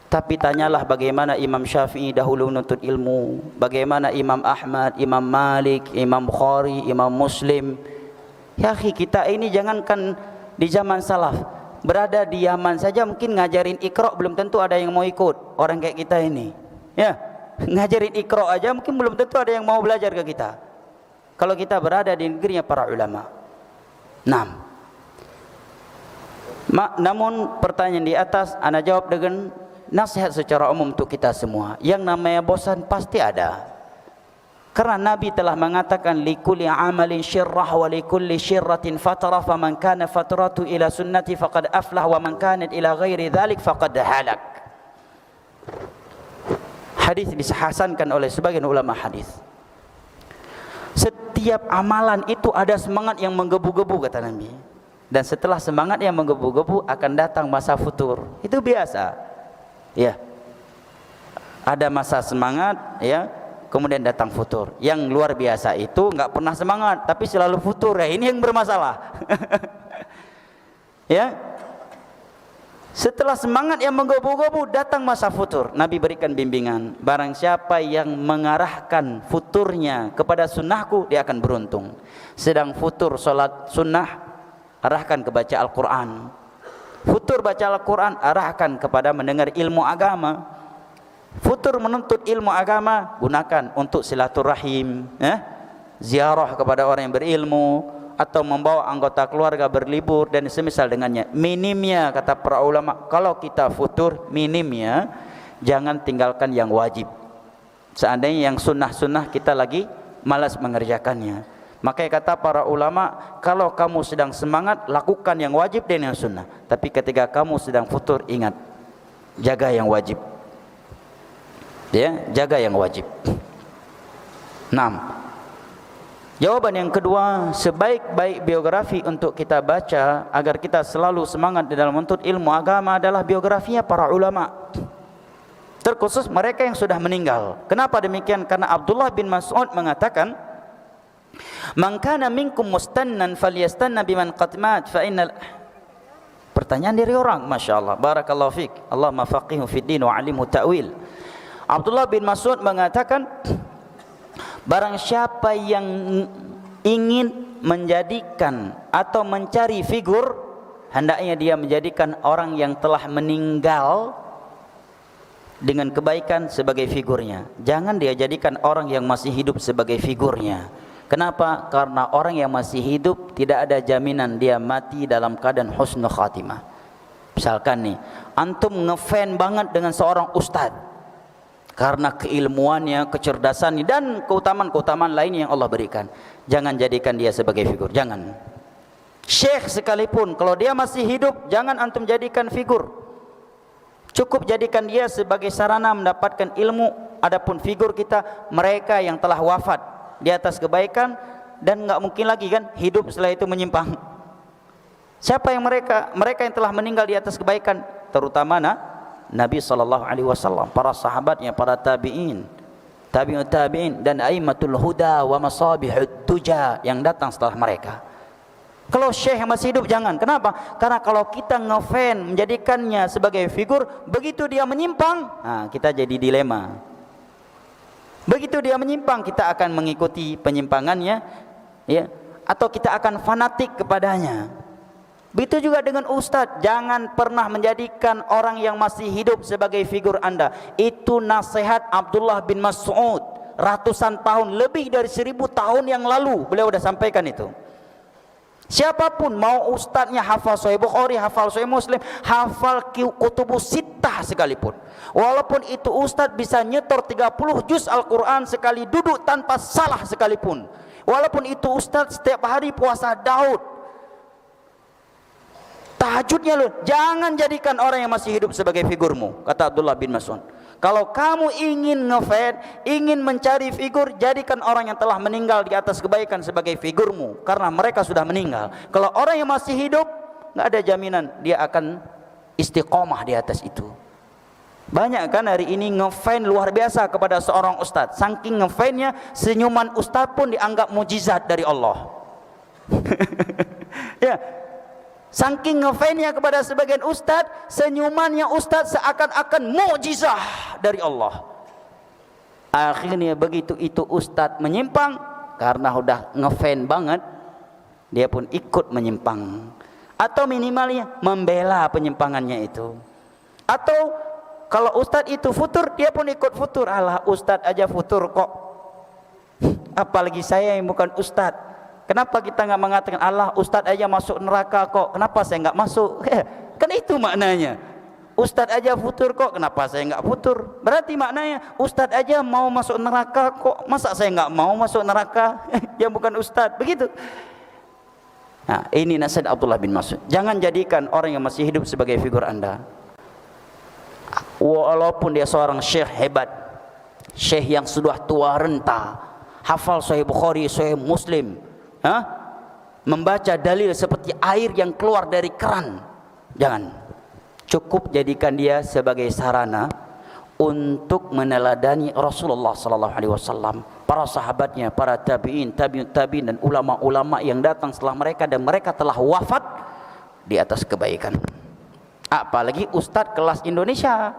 Tapi tanyalah bagaimana Imam Syafi'i dahulu menuntut ilmu, bagaimana Imam Ahmad, Imam Malik, Imam Bukhari, Imam Muslim. Ya akhi, kita ini jangankan di zaman salaf, berada di Yaman saja mungkin ngajarin Iqra belum tentu ada yang mau ikut. Orang kayak kita ini, ya, ngajarin Iqra aja mungkin belum tentu ada yang mau belajar ke kita. Kalau kita berada di negerinya para ulama. Namun pertanyaan di atas ana jawab dengan nasihat secara umum untuk kita semua. Yang namanya bosan pasti ada. Karena Nabi telah mengatakan likulli amalin syirrah wa likulli syirratin fatrah, faman kana fatratu ila sunnati faqad aflah wa man kanat ila ghairi dzalik faqad halak. Hadis dihasankan oleh sebagian ulama hadis. Setiap amalan itu ada semangat yang menggebu-gebu kata Nabi. Dan setelah semangat yang menggebu-gebu akan datang masa futur. Itu biasa. Ya. Ada masa semangat, ya, kemudian datang futur. Yang luar biasa itu enggak pernah semangat tapi selalu futur. Ya, ini yang bermasalah. Ya. Setelah semangat yang menggebu-gebu datang masa futur. Nabi berikan bimbingan, barang siapa yang mengarahkan futurnya kepada sunnahku dia akan beruntung. Sedang futur salat sunnah arahkan ke baca Al-Quran. Futur baca Al-Quran arahkan kepada mendengar ilmu agama. Futur menuntut ilmu agama gunakan untuk silaturahim, ziarah kepada orang yang berilmu, atau membawa anggota keluarga berlibur dan semisal dengannya. Minimnya kata para ulama, kalau kita futur minimnya jangan tinggalkan yang wajib. Seandainya yang sunnah-sunnah kita lagi malas mengerjakannya. Makanya kata para ulama, kalau kamu sedang semangat lakukan yang wajib dan yang sunnah. Tapi ketika kamu sedang futur ingat, jaga yang wajib. Ya, jaga yang wajib. 6. Jawaban yang kedua, sebaik-baik biografi untuk kita baca agar kita selalu semangat di dalam menuntut ilmu agama adalah biografinya para ulama. Terkhusus mereka yang sudah meninggal. Kenapa demikian? Karena Abdullah bin Mas'ud mengatakan, "Man kana minkum mustannan falyastanna biman qad mat fa innal." Pertanyaan dari orang, masyaallah, barakallahu fik. Allahumma faqihu fid din wa 'allimhu ta'wil. Abdullah bin Mas'ud mengatakan, barang siapa yang ingin menjadikan atau mencari figur, hendaknya dia menjadikan orang yang telah meninggal dengan kebaikan sebagai figurnya. Jangan dia jadikan orang yang masih hidup sebagai figurnya. Kenapa? Karena orang yang masih hidup tidak ada jaminan dia mati dalam keadaan husnul khatimah. Misalkan nih, antum ngefan banget dengan seorang ustaz karena keilmuannya, kecerdasannya dan keutamaan-keutamaan lain yang Allah berikan. Jangan jadikan dia sebagai figur, jangan. Syekh sekalipun kalau dia masih hidup, jangan antum jadikan figur. Cukup jadikan dia sebagai sarana mendapatkan ilmu. Adapun figur kita mereka yang telah wafat di atas kebaikan dan enggak mungkin lagi kan hidup setelah itu menyimpang. Siapa yang mereka? Mereka yang telah meninggal di atas kebaikan, terutama Nabi SAW, para sahabatnya, para tabi'in, tabi'ut tabi'in dan aimatul huda wa masabihud duja yang datang setelah mereka. Kalau syekh yang masih hidup jangan. Kenapa? Karena kalau kita ngefan menjadikannya sebagai figur, begitu dia menyimpang, kita jadi dilema. Begitu dia menyimpang, kita akan mengikuti penyimpangannya, ya, atau kita akan fanatik kepadanya. Begitu juga dengan ustaz, jangan pernah menjadikan orang yang masih hidup sebagai figur Anda. Itu nasihat Abdullah bin Mas'ud ratusan tahun, lebih dari 1000 tahun yang lalu beliau sudah sampaikan itu. Siapapun, mau ustaznya hafal Sahih Bukhari, hafal Sahih Muslim, hafal kutubus sittah sekalipun, walaupun itu ustaz bisa nyetor 30 juz Al-Quran sekali duduk tanpa salah sekalipun, walaupun itu ustaz setiap hari puasa Daud, tahajudnya loh, jangan jadikan orang yang masih hidup sebagai figurmu, kata Abdullah bin Mas'ud. Kalau kamu ingin ngefan, ingin mencari figur, jadikan orang yang telah meninggal di atas kebaikan sebagai figurmu, karena mereka sudah meninggal. Kalau orang yang masih hidup, nggak ada jaminan dia akan istiqomah di atas itu. Banyak kan hari ini ngefan luar biasa kepada seorang ustaz. Saking ngefannya, senyuman ustaz pun dianggap mujizat dari Allah. Ya. Saking ngefannya kepada sebagian ustaz, senyumannya ustaz seakan-akan mukjizah dari Allah. Akhirnya begitu itu ustaz menyimpang, karena udah ngefan banget, dia pun ikut menyimpang. Atau minimalnya membela penyimpangannya itu. Atau kalau ustaz itu futur, dia pun ikut futur. Alah, ustaz aja futur kok, apalagi saya yang bukan ustaz. Kenapa kita enggak mengatakan Allah ustaz aja masuk neraka kok, kenapa saya enggak masuk? Kan itu maknanya. Ustaz aja futur kok, kenapa saya enggak futur? Berarti maknanya ustaz aja mau masuk neraka kok, masa saya enggak mau masuk neraka? Yang bukan ustaz, begitu. Nah, ini nasihat Abdullah bin Mas'ud. Jangan jadikan orang yang masih hidup sebagai figur Anda. Walaupun dia seorang syekh hebat, syekh yang sudah tua renta, hafal Sahih Bukhari, Sahih Muslim, membaca dalil seperti air yang keluar dari keran. Jangan. Cukup jadikan dia sebagai sarana untuk meneladani Rasulullah sallallahu alaihi wasallam, para sahabatnya, para tabi'in, tabi'ut tabi'in dan ulama-ulama yang datang setelah mereka dan mereka telah wafat di atas kebaikan. Apalagi ustadz kelas Indonesia,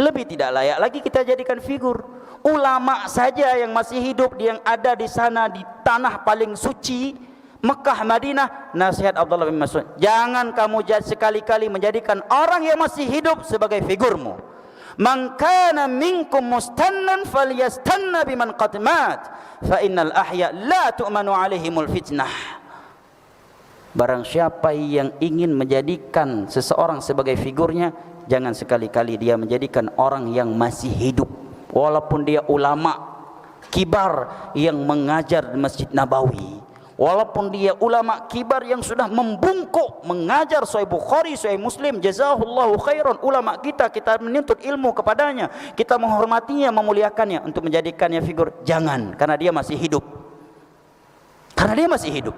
lebih tidak layak lagi kita jadikan figur. Ulama saja yang masih hidup, yang ada di sana di tanah paling suci Mekah, Madinah, nasihat Abdullah bin Mas'ud, jangan kamu sekali-kali menjadikan orang yang masih hidup sebagai figurmu. Man kana minkum mustannan falyastanna biman qad mat fa innal ahya la tu'manu alaihimul fitnah. Barang siapa yang ingin menjadikan seseorang sebagai figurnya, jangan sekali-kali dia menjadikan orang yang masih hidup, walaupun dia ulama kibar yang mengajar di Masjid Nabawi, walaupun dia ulama kibar yang sudah membungkuk mengajar Sahih Bukhari, Sahih Muslim, jazahullahu khairan. Ulama kita menuntut ilmu kepadanya, kita menghormatinya, memuliakannya. Untuk menjadikannya figur, jangan, karena dia masih hidup. Karena dia masih hidup.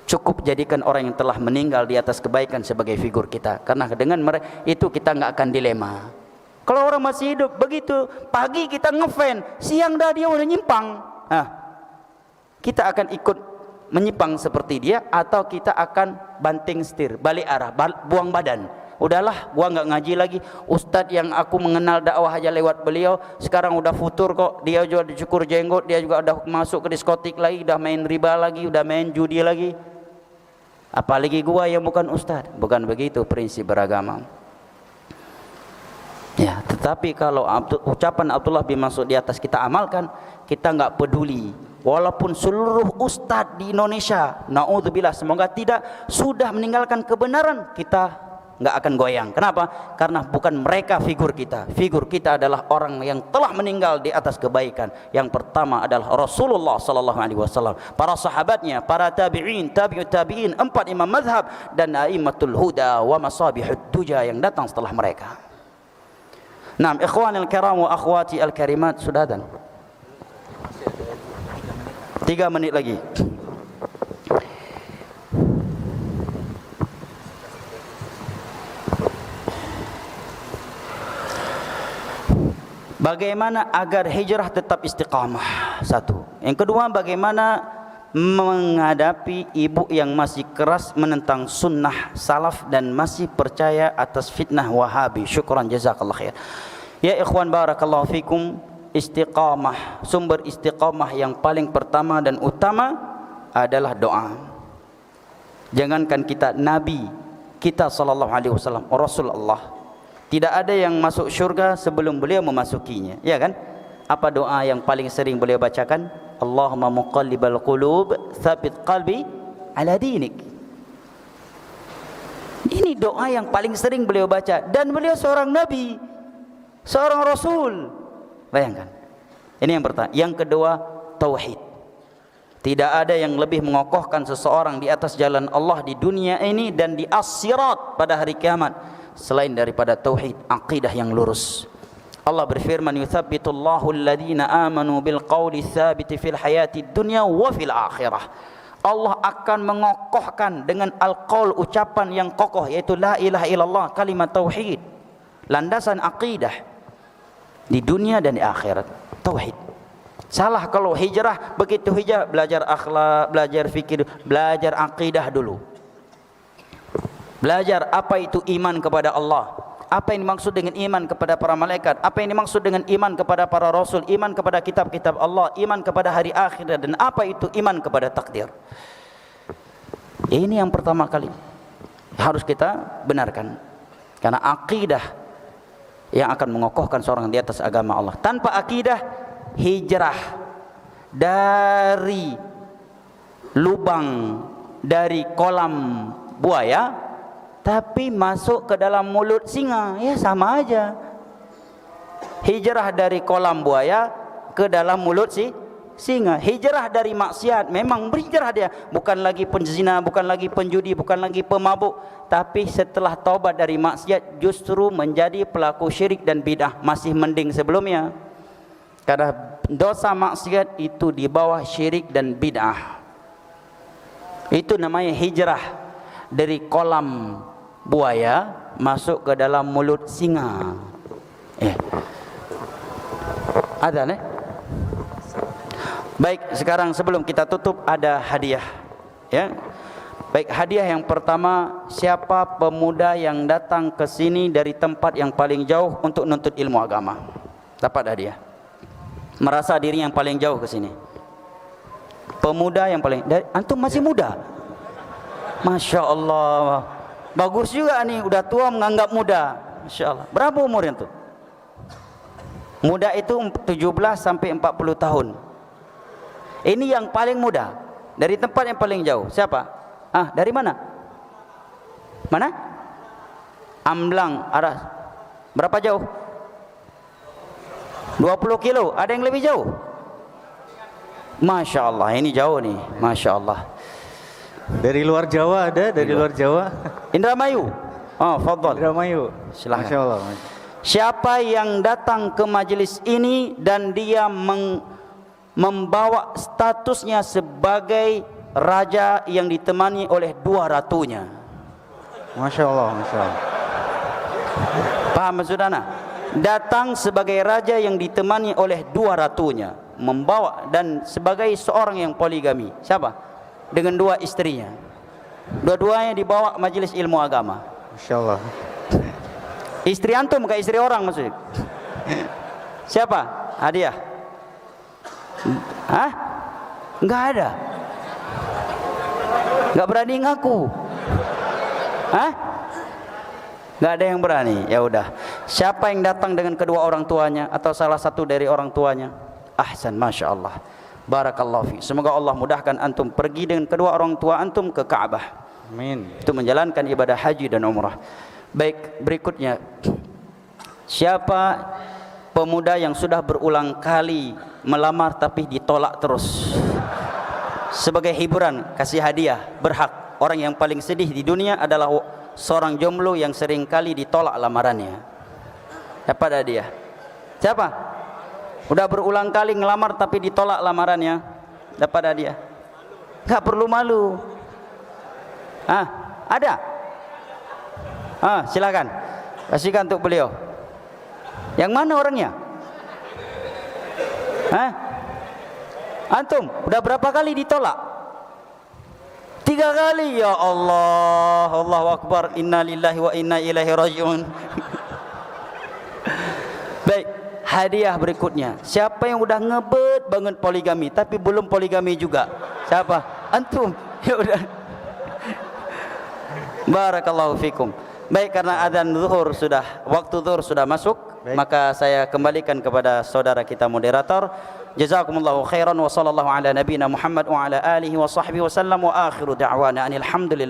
Cukup jadikan orang yang telah meninggal di atas kebaikan sebagai figur kita, karena dengan mereka itu kita nggak akan dilema. Kalau orang masih hidup begitu, pagi kita ngefan, siang dah dia udah nyimpang. Kita akan ikut menyimpang seperti dia, atau kita akan banting setir, balik arah, buang badan. Udahlah, gua nggak ngaji lagi. Ustadz yang aku mengenal dakwah aja lewat beliau, sekarang udah futur kok. Dia juga dicukur jenggot, dia juga udah masuk ke diskotik lagi, udah main riba lagi, udah main judi lagi. Apalagi gua yang bukan ustadz. Bukan begitu prinsip beragama. Ya, tetapi kalau ucapan Abdullah bin Mas'ud di atas kita amalkan, kita nggak peduli. Walaupun seluruh ustadz di Indonesia, naudzubillah, semoga tidak, sudah meninggalkan kebenaran, kita nggak akan goyang. Kenapa? Karena bukan mereka figur kita. Figur kita adalah orang yang telah meninggal di atas kebaikan. Yang pertama adalah Rasulullah sallallahu alaihi wasallam, para sahabatnya, para tabi'in, tabi'ut tabi'in, 4 imam mazhab dan a'immatul huda wa masabihud duja yang datang setelah mereka. Naam, ikhwanil kiram wa akhwati al-karimat, sudah dan 3 menit lagi. Bagaimana agar hijrah tetap istiqamah? Satu. Yang kedua, bagaimana menghadapi ibu yang masih keras menentang sunnah salaf dan masih percaya atas fitnah Wahabi. Syukran, jazakallah khair. Ya ikhwan, barakallahu fikum. Istiqamah, sumber istiqamah yang paling pertama dan utama adalah doa. Jangankan kita, Nabi kita sallallahu alaihi wasallam, Rasulullah, tidak ada yang masuk syurga sebelum beliau memasukinya, ya kan? Apa doa yang paling sering beliau bacakan? Allahumma muqallibal qulub, tsabit qalbi ala dinik. Ini doa yang paling sering beliau baca, dan beliau seorang nabi, seorang rasul. Bayangkan. Ini yang pertama. Yang kedua, tauhid. Tidak ada yang lebih mengokohkan seseorang di atas jalan Allah di dunia ini dan di as-sirat pada hari kiamat selain daripada tauhid, akidah yang lurus. Allah berfirman, yuthabbitullahu alladhina amanu bil qawli tsabiti fil hayati dunya wa fil akhirah. Allah akan mengokohkan dengan al-qaul, ucapan yang kokoh, yaitu la ilaha illallah, kalimat tauhid, landasan akidah di dunia dan di akhirat. Tauhid. Salah kalau hijrah, begitu hijrah belajar akhlak, belajar fikir, belajar akidah dulu. Belajar apa itu iman kepada Allah, apa yang dimaksud dengan iman kepada para malaikat, apa yang dimaksud dengan iman kepada para rasul, iman kepada kitab-kitab Allah, iman kepada hari akhir, dan apa itu iman kepada takdir. Ini yang pertama kali harus kita benarkan, karena akidah yang akan mengokohkan seorang di atas agama Allah. Tanpa akidah, hijrah dari lubang dari kolam buaya tapi masuk ke dalam mulut singa, ya sama aja. Hijrah dari kolam buaya ke dalam mulut singa. Hijrah dari maksiat, memang berhijrah dia, bukan lagi penzina, bukan lagi penjudi, bukan lagi pemabuk, tapi setelah taubat dari maksiat justru menjadi pelaku syirik dan bidah, masih mending sebelumnya. Karena dosa maksiat itu di bawah syirik dan bidah. Itu namanya hijrah dari kolam buaya masuk ke dalam mulut singa. Ada nih. Baik, sekarang sebelum kita tutup ada hadiah, ya. Baik, hadiah yang pertama, siapa pemuda yang datang ke sini dari tempat yang paling jauh untuk nuntut ilmu agama, dapat hadiah. Merasa diri yang paling jauh ke sini. Pemuda yang paling, antum masih muda. Masya Allah, bagus juga nih, udah tua menganggap muda. Masya Allah. Berapa umurnya tuh? Muda itu 17 sampai 40 tahun. Ini yang paling muda, dari tempat yang paling jauh. Siapa? Dari mana? Mana? Amblang, arah. Berapa jauh? 20 kilo. Ada yang lebih jauh? Masya Allah, ini jauh nih. Masya Allah. Dari luar Jawa ada, dari luar Jawa. Indramayu. Fadhal. Indramayu. Silakan. Masya Allah. Siapa yang datang ke majelis ini dan dia membawa statusnya sebagai raja yang ditemani oleh 2 ratunya. Masya Allah, Masya Allah. Paham maksud ana? Datang sebagai raja yang ditemani oleh 2 ratunya, membawa, dan sebagai seorang yang poligami. Siapa? Dengan 2 istrinya. Dua-duanya dibawa majelis ilmu agama. Masya Allah. Istri antum bukan istri orang maksudnya. Siapa? Hadiah. Enggak ada. Enggak berani ngaku. Enggak ada yang berani. Ya udah. Siapa yang datang dengan kedua orang tuanya atau salah satu dari orang tuanya? Ahsan, Masya Allah. Barakallahu fi. Semoga Allah mudahkan antum pergi dengan kedua orang tua antum ke Ka'bah. Amin. Itu menjalankan ibadah haji dan umrah. Baik, berikutnya, siapa pemuda yang sudah berulang kali melamar tapi ditolak terus? Sebagai hiburan, kasih hadiah, berhak. Orang yang paling sedih di dunia adalah seorang jomblo yang sering kali ditolak lamarannya. Dapat hadiah. Siapa? Udah berulang kali ngelamar tapi ditolak lamarannya, dapat hadiah. Gak perlu malu. Ada? Silakan. Kasihkan untuk beliau. Yang mana orangnya? Antum udah berapa kali ditolak? 3 kali. Ya Allah, Allahu Akbar. Inna lillahi wa inna ilaihi raji'un. Baik, hadiah berikutnya. Siapa yang udah ngebet banget poligami tapi belum poligami juga? Siapa? Antum. Ya udah. Barakallahu fikum. Baik, karena adzan zuhur sudah, waktu zuhur sudah masuk, maka saya kembalikan kepada saudara kita moderator. Jazakumullahu khairan wa sallallahu ala nabiyina Muhammad wa ala alihi wa sahbihi wa sallam wa akhiru da'wana anil hamdulillah.